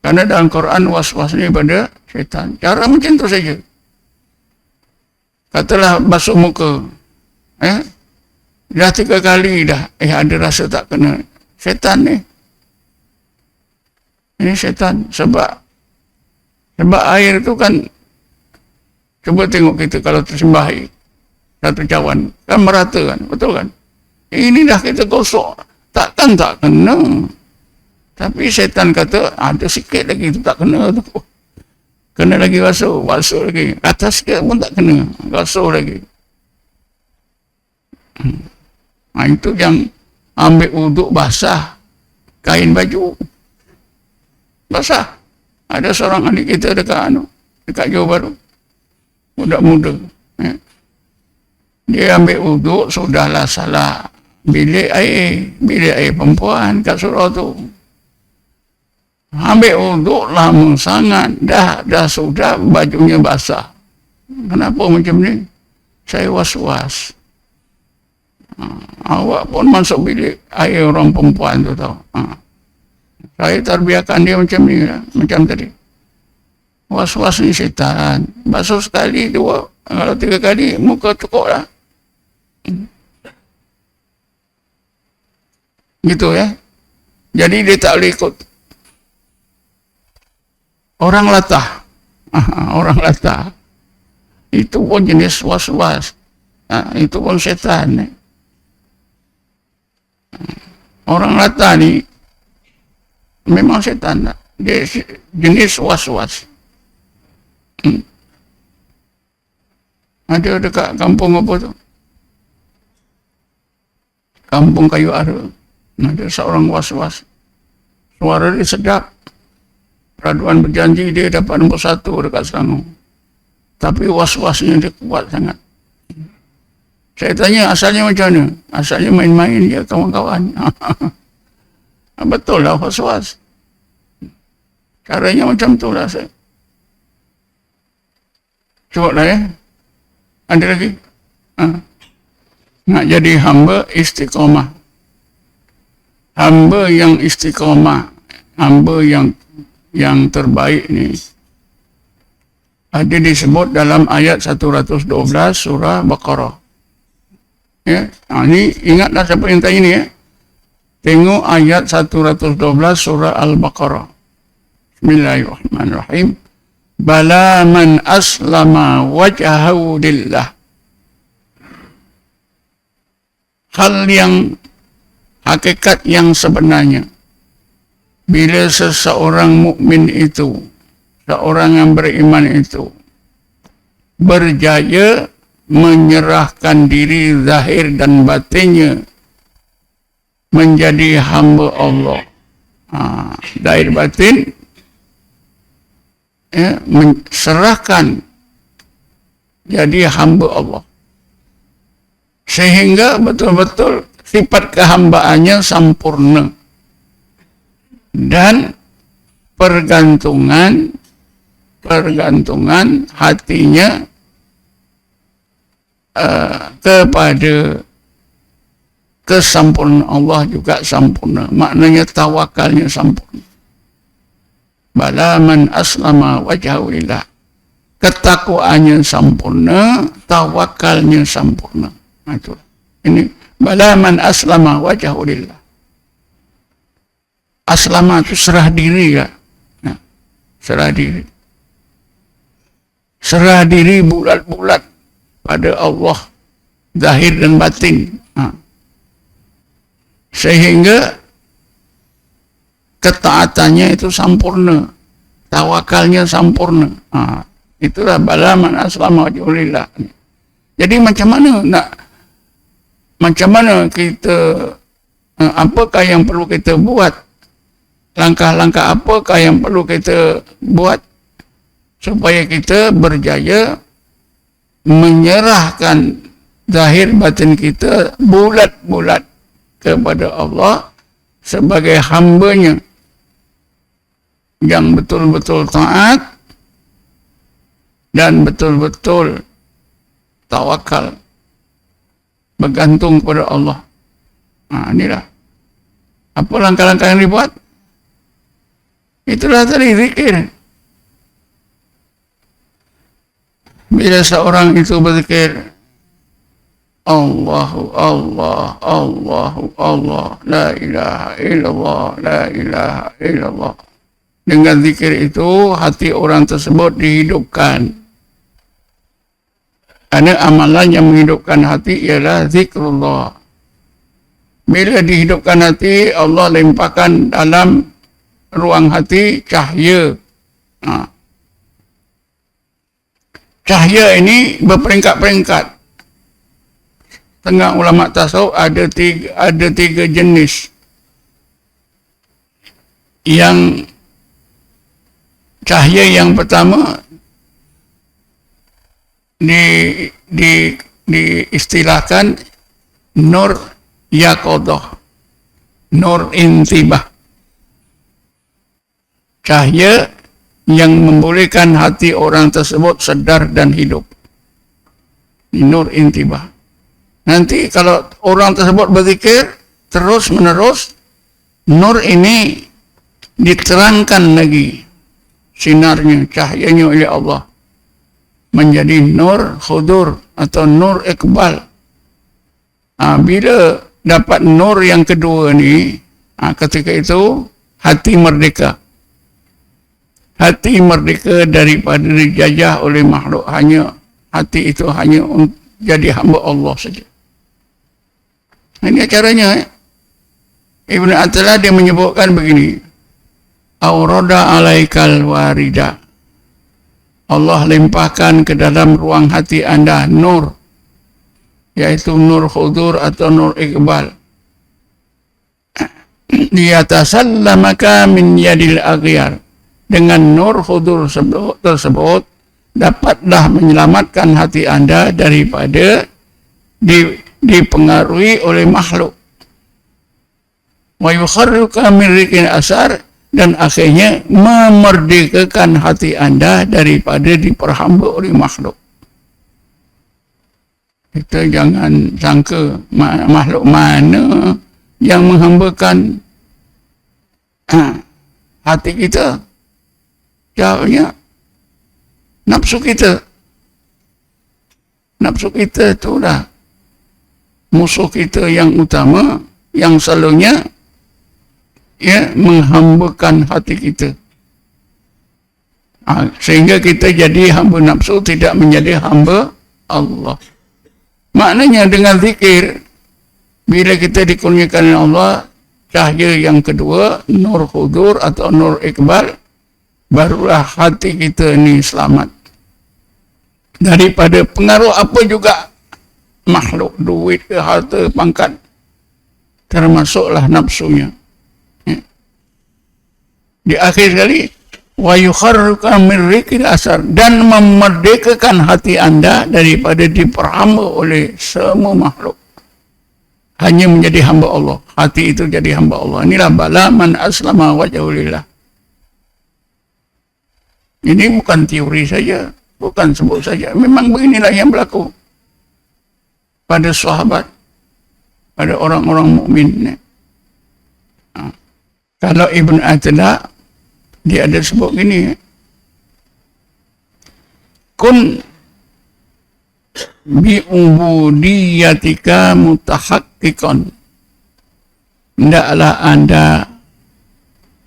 Karena dalam Quran was-was ni pada syaitan. Cara macam tu saja. Katalah basuh muka. Dah 3 kali dah. Ada rasa tak kena. Syaitan ni. Ini syaitan. Sebab air tu kan, cuba tengok kita kalau tersembah air. Satu cawan. Kan merata kan. Betul kan? Ini dah kita gosok. Takkan tak kena. Tapi syaitan kata, ada sikit lagi tu tak kena tu. Kena lagi basuh lagi. Atas sikit pun tak kena. Basuh lagi. Itu yang ambil wuduk basah kain baju. Basah. Ada seorang adik kita dekat Johor Bahru. Budak muda. Dia ambil wuduk, sudahlah salah. Bilik air perempuan kat surau tu. Ambil wuduk lama sangat. Dah sudah bajunya basah. Kenapa macam ni? Saya was-was. Awak pun masuk bilik air orang perempuan tu tau. Saya terbiarkan dia macam ni lah. Macam tadi. Was-was ni syaitan. Basuh sekali, 2. Kalau 3 kali, muka cukup lah. Gitu ya. Jadi dia tak boleh ikut. Orang latah. Orang latah. Itu pun jenis was-was. Itu pun syaitan. Orang latah ni memang syaitan. Dia jenis was-was. Ada dekat kampung apa tu? Kampung Kayu Ara. Ada seorang was-was. Suara dia sedap. Peraduan berjanji dia dapat nombor 1 dekat Selangor. Tapi was-wasnya dia kuat sangat. Saya tanya asalnya macam mana? Asalnya main-main je kawan-kawan. Betul lah was-was. Caranya macam tu lah saya. Cuba lah ya. Ada lagi? Nak jadi hamba istiqamah. hamba yang istiqamah, hamba yang terbaik ni ada disebut dalam ayat 112 surah Baqarah. Ya, ini ingatlah siapa yang tanya ni ya. Tengok ayat 112 surah Al-Baqarah. Bismillahirrahmanirrahim. Bala man aslama wajhahu lillah. Hal yang hakikat yang sebenarnya bila seseorang mukmin itu, seorang yang beriman itu berjaya menyerahkan diri zahir dan batinnya menjadi hamba Allah. Zahir batin ya, serahkan jadi hamba Allah. Sehingga betul-betul sifat kehambaannya sempurna. Dan pergantungan hatinya kepada kesempurnaan Allah juga sempurna. Maknanya tawakalnya sempurna. Bala man aslama wajhahu lillah. Ketakwaannya sempurna, tawakalnya sempurna. Itu. Ini bala man aslama wajhahu lillah. Aslama itu serah diri ya. Nah, serah diri. Serah diri bulat-bulat pada Allah, zahir dan batin. Sehingga ketaatannya itu sempurna, tawakalnya sempurna. Itulah bala man aslama wajhahu lillah. Jadi macam mana kita, apakah yang perlu kita buat? Langkah-langkah apakah yang perlu kita buat supaya kita berjaya menyerahkan zahir batin kita bulat-bulat kepada Allah sebagai hambanya yang betul-betul taat dan betul-betul tawakal, bergantung kepada Allah. Inilah apa langkah-langkah yang dibuat. Itulah tadi zikir. Bila seorang itu berzikir, Allahu Allah, Allahu Allah, la ilaha illallah, la ilaha illallah. Dengan zikir itu, hati orang tersebut dihidupkan. Karena amalan yang menghidupkan hati ialah zikrullah. Bila dihidupkan hati, Allah limpahkan dalam ruang hati cahaya. Cahaya ini berperingkat-peringkat. Tengah ulama tasawuf ada tiga jenis. Yang cahaya yang pertama diistilahkan nur yaqadah, nur intibah. Cahaya yang membolehkan hati orang tersebut sedar dan hidup. Nur intibah. Nanti kalau orang tersebut berzikir terus menerus, nur ini diterangkan lagi sinarnya, cahayanya oleh Allah menjadi nur khudur atau nur iqbal. Bila dapat nur yang kedua ni, ketika itu hati merdeka. Hati merdeka daripada dijajah oleh makhluk. Hati itu hanya jadi hamba Allah saja. Ini caranya. Ibn Athaillah dia menyebutkan begini. Aurada alaikal warida. Allah limpahkan ke dalam ruang hati anda nur. Yaitu nur khudur atau nur iqbal. Liyatasallamaka min yadil aghyar. Dengan nur khudur tersebut dapatlah menyelamatkan hati anda daripada dipengaruhi oleh makhluk. Wa yukharruka min riqin asar, dan akhirnya memerdekakan hati anda daripada diperhamba oleh makhluk. Kita jangan sangka makhluk mana yang menghambakan hati kita, jawabnya nafsu kita. Nafsu kita itulah musuh kita yang utama, yang selalunya menghambakan hati kita. Sehingga kita jadi hamba nafsu, tidak menjadi hamba Allah. Maknanya dengan zikir, bila kita dikurniakan oleh Allah cahaya yang kedua, nur hudur atau nur ikbal, barulah hati kita ini selamat daripada pengaruh apa juga makhluk, duit ke harta pangkat, termasuklah nafsunya. Di akhir sekali, wa yukharruka min rikil asar, dan memerdekakan hati anda daripada diperhamba oleh semua makhluk, hanya menjadi hamba Allah. Hati itu jadi hamba Allah. Inilah bala man aslama wajhahu lillah. Ini bukan teori saja, bukan sebut saja. Memang beginilah yang berlaku pada sahabat, pada orang-orang mukmin. Kalau Ibn Athilah, dia ada sebut gini, kun bi'ubudiyatika mutahaqqiqan, hendaklah anda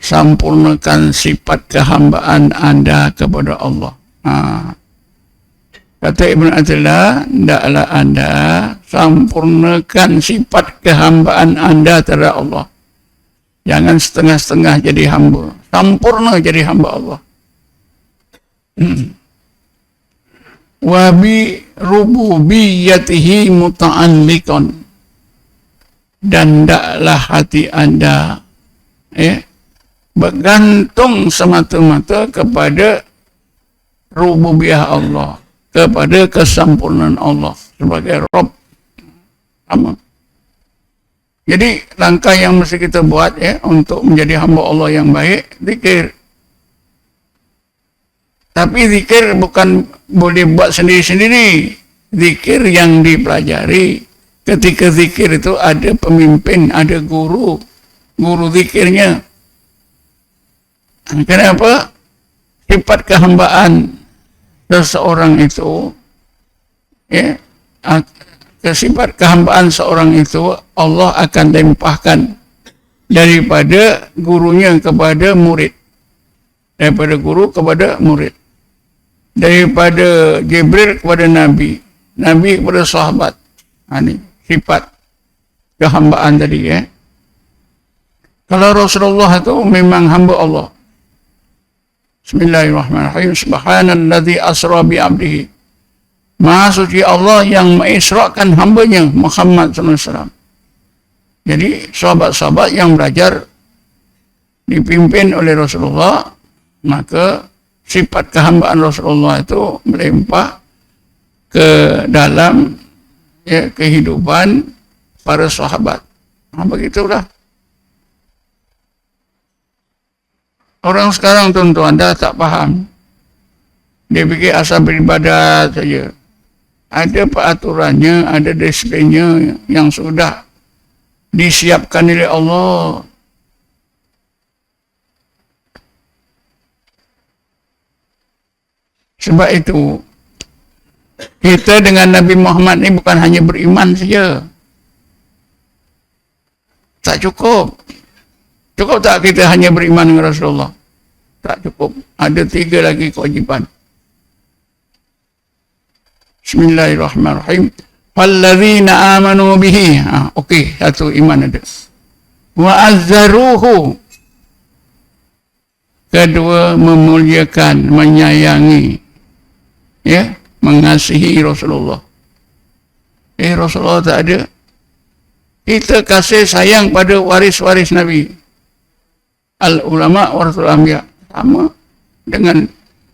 sempurnakan sifat kehambaan anda kepada Allah. Kata Ibn Athilah, hendaklah anda sempurnakan sifat kehambaan anda terhadap Allah. Jangan setengah-setengah jadi hamba, sempurna jadi hamba Allah. Wa bi rububiyatihi muta'alliqan, dan hendaklah hati anda bergantung semata-mata kepada rububiyah Allah, kepada kesempurnaan Allah sebagai Rabb. Jadi langkah yang mesti kita buat untuk menjadi hamba Allah yang baik, zikir. Tapi zikir bukan boleh buat sendiri-sendiri. Zikir yang dipelajari. Ketika zikir itu ada pemimpin, ada guru zikirnya. Kenapa? Sifat kehambaan seseorang itu, sifat kehambaan seorang itu Allah akan limpahkan daripada gurunya kepada murid, daripada guru kepada murid, daripada Jibril kepada Nabi, Nabi kepada sahabat. Ini sifat kehambaan tadi. Kalau Rasulullah itu memang hamba Allah. Bismillahirrahmanirrahim. Subhanalladzi asra bi 'abdihi. Maha suci Allah yang mengisrakan hambanya Muhammad SAW. Jadi sahabat-sahabat yang belajar dipimpin oleh Rasulullah, maka sifat kehambaan Rasulullah itu melimpah ke dalam kehidupan para sahabat. Begitulah. Orang sekarang tuan-tuan dah tak faham. Dia fikir asal beribadat saja. Ada peraturannya, ada disiplinnya yang sudah disiapkan oleh Allah. Sebab itu, kita dengan Nabi Muhammad ini bukan hanya beriman saja. Tak cukup. Cukup tak kita hanya beriman dengan Rasulullah? Tak cukup. Ada 3 lagi kewajipan. Bismillahirrahmanirrahim. Falladzina amanu bihi. Okey, satu iman ada. Wa azzaruhu. Kedua, memuliakan, menyayangi, mengasihi Rasulullah. Rasulullah tak ada. Kita kasih sayang pada waris-waris Nabi. Al-ulama warathul anbiya. Sama dengan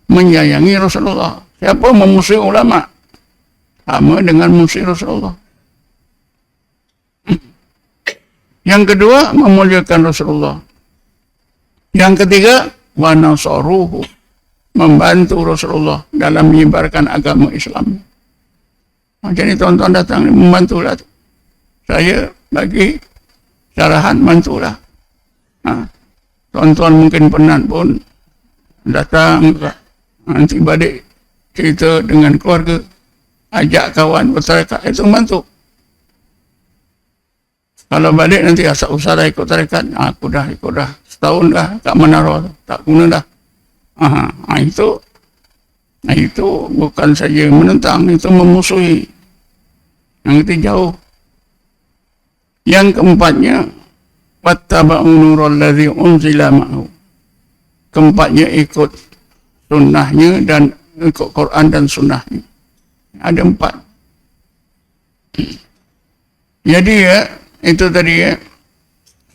menyayangi Rasulullah. Siapa memusuhi ulama, sama dengan musuh Rasulullah. Yang kedua, memuliakan Rasulullah. Yang ketiga, wa nasaruhu, membantu Rasulullah dalam menyebarkan agama Islam. Jadi tuan-tuan datang membantulah. Saya bagi syarahan, bantulah. Tuan-tuan mungkin penat pun datang nanti balik cerita dengan keluarga, ajak kawan bertarekat, itu bantu. Kalau balik nanti asal usaha ikut tarekat, aku dah ikut dah setahun dah kat Menara, tak guna dah. Itu bukan saja menentang, itu memusuhi. Yang itu jauh. Yang keempatnya, wattaba'u nural ladzi unzila ma'hu. Keempatnya ikut sunnahnya dan ikut Quran dan sunnahnya. Ada 4. Jadi ya, itu tadi ya,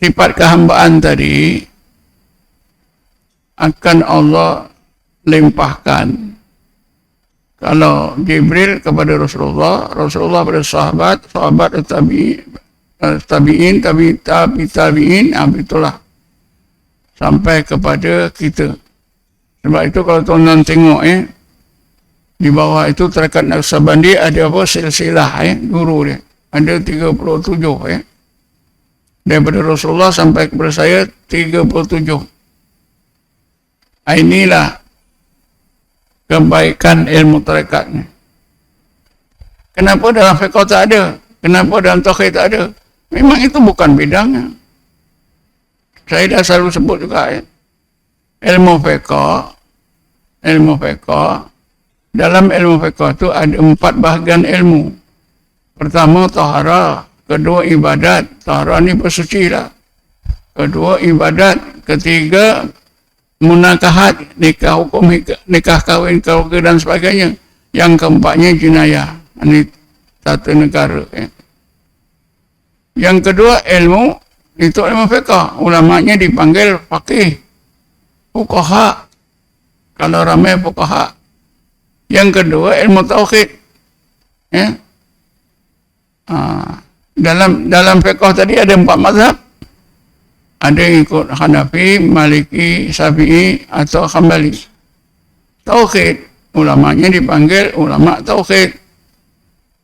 sifat kehambaan tadi akan Allah limpahkan. Kalau Jibril kepada Rasulullah, Rasulullah pada sahabat tabi'in, tabi'in, itulah sampai kepada kita. Sebab itu kalau tuan-tuan tengok di bawah itu tarekat Naqsabandi ada apa silsilah guru dia. Ada 37 daripada Rasulullah sampai kepada saya 37. Inilah kebaikan ilmu tarekatnya. Kenapa dalam fiqh tak ada? Kenapa dalam tauhid tak ada? Memang itu bukan bidangnya. Saya dah selalu sebut juga ilmu fiqh, dalam ilmu fiqh itu ada 4 bahagian ilmu. Pertama taharah, kedua ibadat, taharah ni bersuci lah. Kedua ibadat, ketiga munakahat, nikah hukum, nikah kahwin, keluarga dan sebagainya. Yang keempatnya jenayah, ini tata negara. Yang kedua ilmu, itu ilmu fiqh. Ulamanya dipanggil faqih, fuqaha. Kalau ramai fuqaha. Yang kedua ilmu tauhid. Dalam fiqh tadi ada 4 mazhab. Ada yang ikut Hanafi, Maliki, Syafi'i atau Hanbali. Tauhid, ulamanya dipanggil ulama tauhid.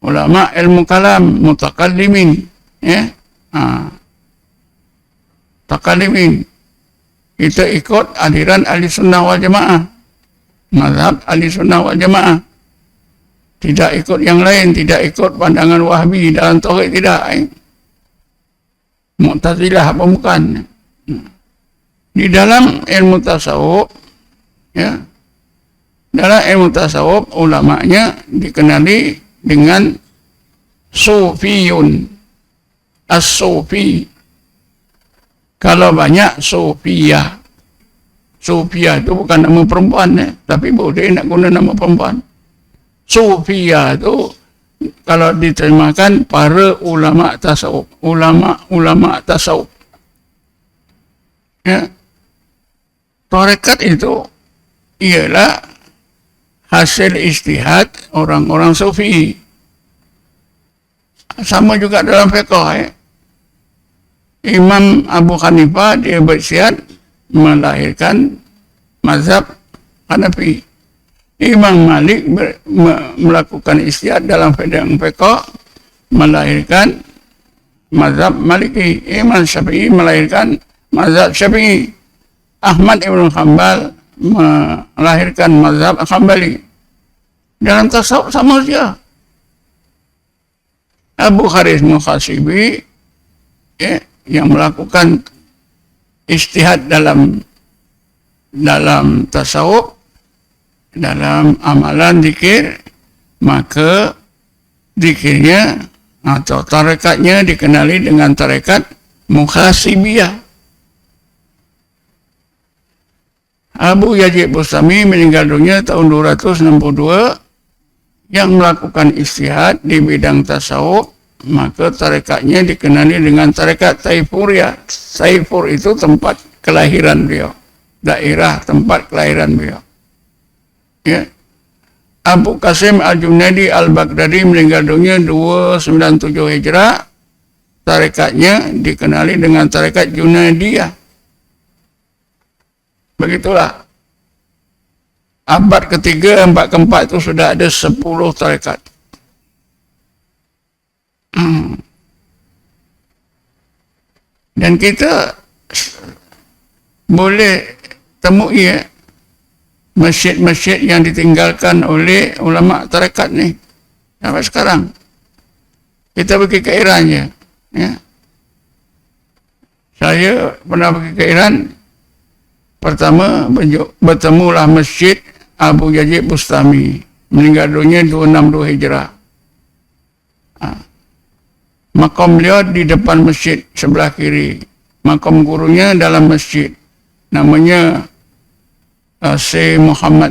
Ulama ilmu kalam, mutakallimin. Takallimin. Kita ikut aliran ahli sunnah wal jamaah. Mazhab ahli sunnah wal jamaah. Tidak ikut yang lain, tidak ikut pandangan Wahabi dalam tauhid, tidak. Mu'tazilah apa bukan. Di dalam ilmu tasawuf, dalam ilmu tasawuf ulamanya dikenali dengan sufiyun, as-sufi. Kalau banyak sufiyah. Sufiyah itu bukan nama perempuan, tapi boleh nak guna nama perempuan. Sufiyah itu kalau diterjemahkan para ulama tasawuf, ulama tasawuf. Tarekat itu ialah hasil ijtihad orang-orang sufi. Sama juga dalam fiqh. Imam Abu Hanifah dia berijtihad melahirkan mazhab Hanafi. Imam Malik melakukan ijtihad dalam bidang fiqh melahirkan mazhab Maliki. Imam Syafi'i melahirkan mazhab Syafi'i. Ahmad Ibn Hanbal melahirkan mazhab Hanbali. Dalam tasawuf sama saja. Abu Haris Muhasibi yang melakukan ijtihad dalam tasawuf, dalam amalan zikir, maka zikirnya atau tarekatnya dikenali dengan tarekat muhasibiyah. Abu Yazid Bustami meninggal dunia tahun 262 yang melakukan ijtihad di bidang tasawuf, maka tarekatnya dikenali dengan tarekat Taifuriyah. Taifur itu tempat kelahiran beliau, daerah tempat kelahiran beliau. Abu Qasim Al-Junaidi Al-Baghdadi meninggal dunia 297 Hijrah. Tarekatnya dikenali dengan tarekat Junaidiyah. Begitulah. Abad ketiga, abad keempat itu sudah ada 10 tarekat. Dan kita boleh temui masjid-masjid yang ditinggalkan oleh ulama tarekat ni sampai sekarang. Kita pergi ke Iran je, ya. Saya pernah pergi ke Iran. Pertama bertemulah masjid Abu Yazid Bustami, meninggal dunia 262 Hijrah. Makam beliau di depan masjid sebelah kiri. Makam gurunya dalam masjid. Namanya Syekh Muhammad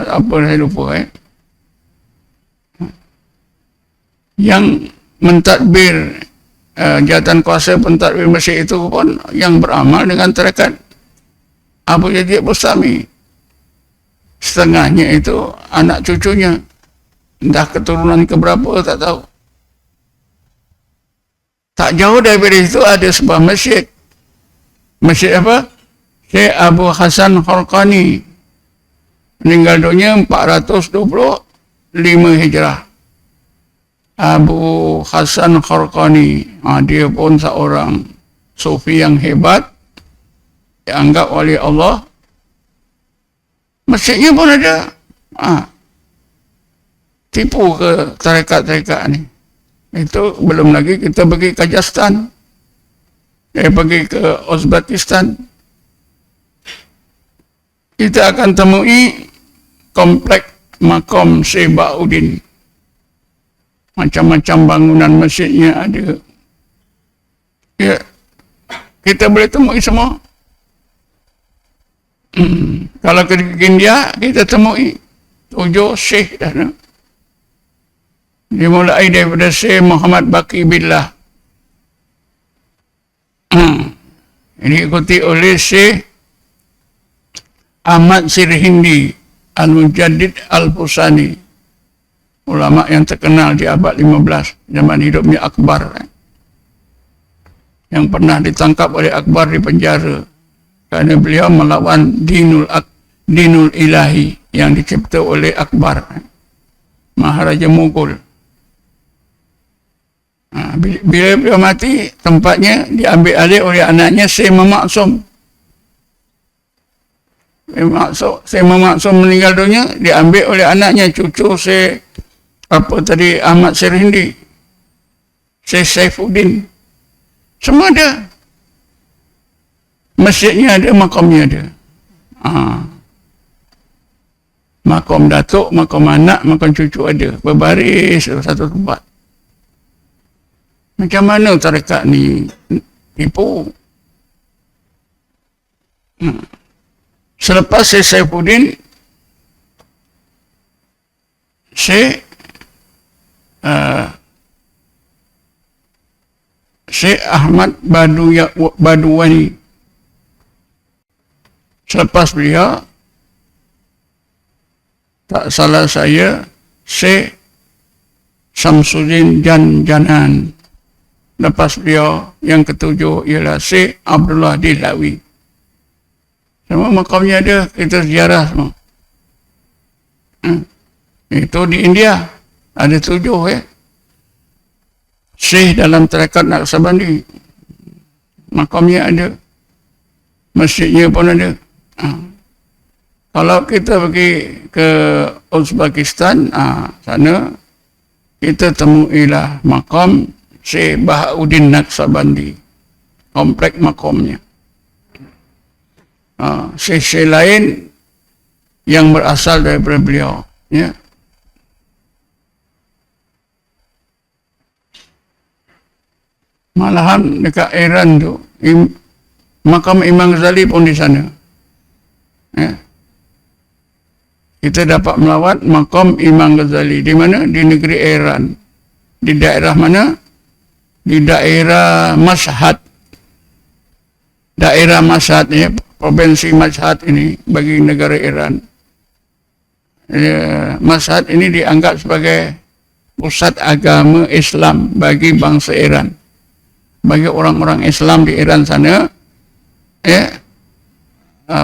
apa saya lupa. Yang mentadbir jawatan kuasa pentadbir masjid itu pun yang beramal dengan tarekat Abu Yazid Bustami. Setengahnya itu anak cucunya, entah keturunan keberapa tak tahu. Tak jauh daripada itu ada sebuah masjid. Masjid apa? Syekh Abu Hasan Kharqani, meninggal dunia 425 Hijrah. Abu Hasan Kharqani, dia pun seorang sufi yang hebat, dianggap oleh Allah. Masjidnya pun ada. Tipu ke tarekat-tarekat ni. Itu belum lagi kita pergi ke Kazakhstan, pergi ke Uzbekistan, kita akan temui komplek makam Syekh Bahauddin. Macam-macam bangunan masjidnya ada. Ya, kita boleh temui semua. Kalau ke India, kita temui 7 Syekh dah. Dimulai daripada Syekh Muhammad Baqi Billah. Ini ikuti oleh Syekh Ahmad Sirhindi Al-Mujaddid Al-Fusani, ulama yang terkenal di abad 15, zaman hidupnya Akbar, yang pernah ditangkap oleh Akbar di penjara kerana beliau melawan dinul ilahi yang dicipta oleh Akbar, Maharaja Mughal. Bila beliau mati, tempatnya diambil alih oleh anaknya Syekh Maksum. Syekh Maksum meninggal dunia, diambil oleh anaknya, cucu Syekh Ahmad Sirhindi, Syekh Saifuddin. Semua ada. Masjidnya ada, makamnya ada. Makam datuk, makam anak, makam cucu ada. Berbaris satu tempat. Macam mana tarekat ni tipu? Selepas Syekh Saifuddin, Syekh Ahmad Baduwani. Selepas beliau, tak salah saya, Syekh Samsuddin Janan. Lepas beliau, yang ketujuh ialah Syekh Abdullah Dihlawi. Semua makamnya ada, kita ziarah semua. Itu di India, ada 7 Syekh dalam tarekat Naqsabandi. Makamnya ada, masjidnya pun ada. Kalau kita pergi ke Uzbekistan, sana kita temuilah makam Syekh Bahauddin Naqsabandi, komplek makamnya. Syekh lain yang berasal daripada beliau, ya. Malahan dekat Iran tu, makam Imam Ghazali pun di sana. Ya. Kita dapat melawat makam Imam Ghazali. Di mana? Di negeri Iran. Di daerah mana? Di daerah Mashhad. Daerah Mashhad ni, provinsi Mashhad ini bagi negara Iran. Mashhad ini dianggap sebagai pusat agama Islam bagi bangsa Iran. Bagi orang-orang Islam di Iran sana,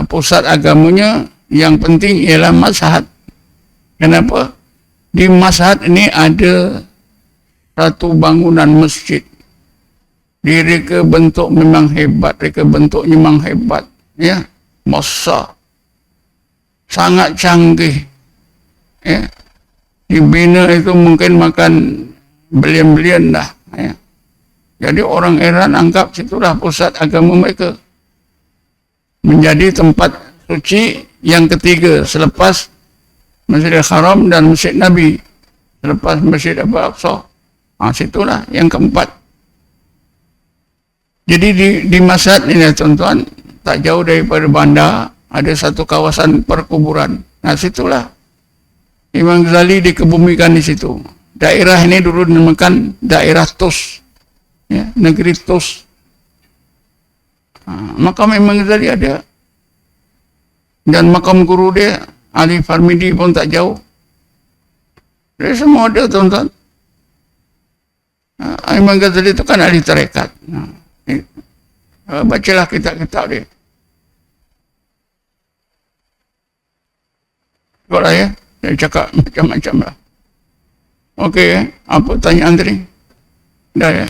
pusat agamanya yang penting ialah Mashhad. Kenapa? Di Mashhad ini ada satu bangunan masjid Diri ke bentuk memang hebat, reka bentuk memang hebat, ya, besar, sangat canggih, ya. Dibina itu mungkin makan belian-belian dah, ya. Jadi orang Iran anggap situlah pusat agama mereka, menjadi tempat suci yang ketiga selepas Masjidil Haram dan Masjid Nabi, selepas Masjid Al-Aqsa. Situlah yang keempat. Jadi di Masad ini tuan-tuan, tak jauh daripada bandar ada satu kawasan perkuburan. Nah situlah Imam Ghazali dikebumikan di situ. Daerah ini dulu dinamakan daerah Tus, ya, negeri Tus. Makam Imam Ghazali ada, dan makam guru dia Ali Farmidi pun tak jauh. Jadi semua ada tuan-tuan. Imam Ghazali itu kan ahli tarekat. Bacalah kitab-kitab dia. Tengoklah ya, saya cakap macam-macam lah. Okey, apa tanyaan tadi? Dah ya?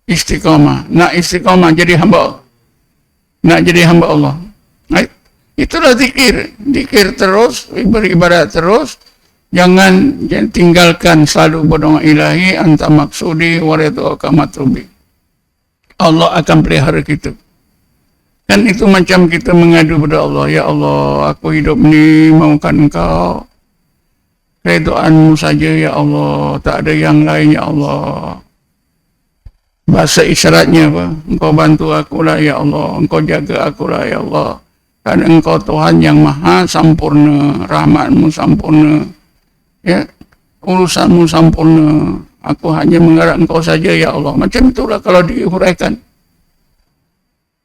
Istiqamah. Nak istiqamah jadi hamba. Nak jadi hamba Allah. Itulah zikir. Zikir terus, beribadat terus. Jangan tinggalkan, selalu berdoa, ilahi anta maksudi waridhuka matlubi. Allah akan pelihara kita. Kan itu macam kita mengadu kepada Allah. Ya Allah, aku hidup ni mahukan Engkau. Keredaanmu saja ya Allah. Tak ada yang lain ya Allah. Bahasa isyaratnya apa? Engkau bantu akulah ya Allah. Engkau jaga akulah ya Allah. Karena Engkau Tuhan yang maha sempurna. Rahmatmu sempurna. Ya, urusanmu sempurna. Aku hanya mengharap Engkau saja ya Allah. Macam itulah kalau dihuraikan.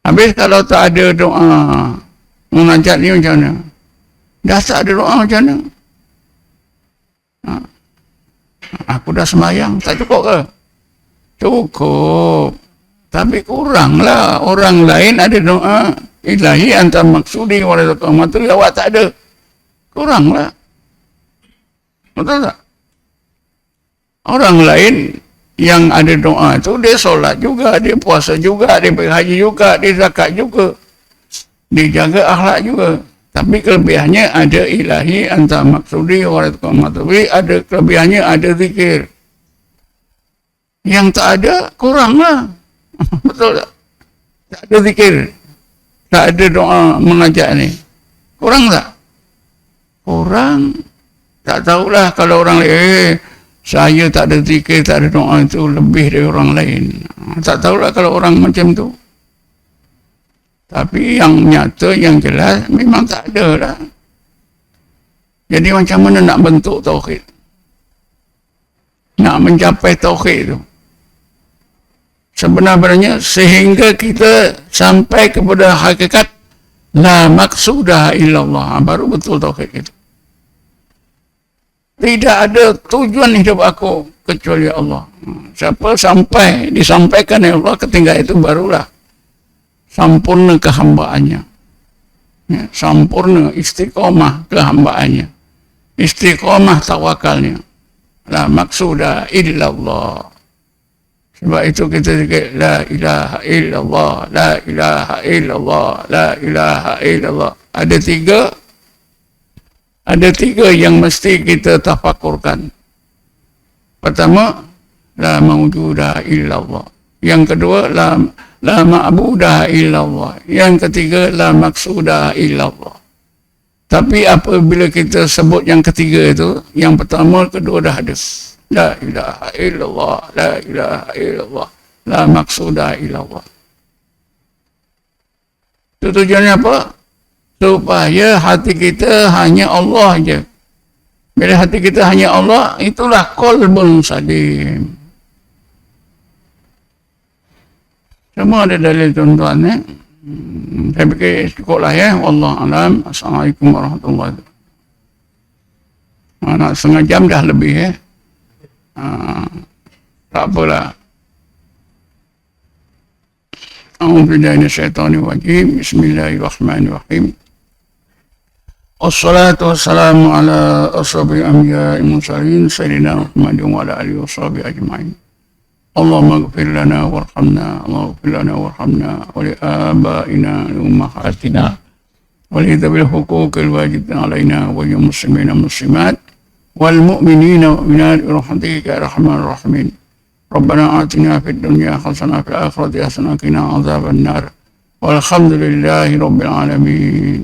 Habis kalau tak ada doa munajat ni macam mana? Dah tak ada doa macam mana? Aku dah sembahyang, tak cukup ke? Cukup. Tapi kuranglah. Orang lain ada doa, ilahi anta maksudi waridhuka matlubi, awak tak ada. Kuranglah. Betul tak? Orang lain yang ada doa itu, dia solat juga, dia puasa juga, dia pergi haji juga, dia zakat juga, dia jaga akhlak juga. Tapi kelebihannya ada ilahi anta maksudi waridhuka matlubi, ada kelebihannya ada zikir. Yang tak ada, kuranglah. Betul tak? Tak ada zikir, tak ada doa mengajak ni, kurang tak? Kurang. Tak tahulah kalau orang lain, saya tak ada zikir, tak ada doa itu lebih dari orang lain. Tak tahulah kalau orang macam tu. Tapi yang nyata, yang jelas, memang tak ada lah. Jadi macam mana nak bentuk tauhid? Nak mencapai tauhid tu? Sebenarnya sehingga kita sampai kepada hakikat la maqsuda illallah, baru betul tauhid itu. Tidak ada tujuan hidup aku kecuali Allah. Siapa sampai disampaikan oleh Allah, ketika itu barulah sempurna kehambaannya. Ya, sempurna istiqomah kehambaannya. Istiqomah tawakalnya. La maqsuda illallah. Sebab itu kita zikir la ilaha illallah, la ilaha illallah, la ilaha illallah. Ada tiga yang mesti kita tafakurkan. Pertama, la mawjuda illallah. Yang kedua, la ma'buda illallah. Yang ketiga, la maqsuda illallah. Tapi apabila kita sebut yang ketiga itu, yang pertama, kedua dah ada. La ilaha illallah, la ilaha illallah, la maqsuda illallah. Itu tujuannya apa? Supaya hati kita hanya Allah je. Bila hati kita hanya Allah, itulah qalbun salim. Semua ada dalil tuan-tuan ya. Saya fikir cukuplah ya. Wallahu a'lam. Assalamualaikum warahmatullahi wabarakatuh. Nak setengah jam dah lebih ya. Tak apalah. A'udzubillahi minasyaitonir rajim. Bismillahirrahmanirrahim. Wassalatu wassalamu ala asrofil anbiya'i mursalin sayyidina Muhammadin wa ala alihi washabihi ajma'in. اللهم اغفر لنا وارحمنا، اللهم اغفر لنا وارحمنا ولآبائنا وأمهاتنا ولذوي الحقوق الواجب علينا وللمسلمين والمسلمات والمؤمنين والمؤمنات برحمتك يا أرحم الراحمين. ربنا آتنا في الدنيا حسنة وفي الآخرة حسنة وقنا عذاب النار والحمد لله رب العالمين.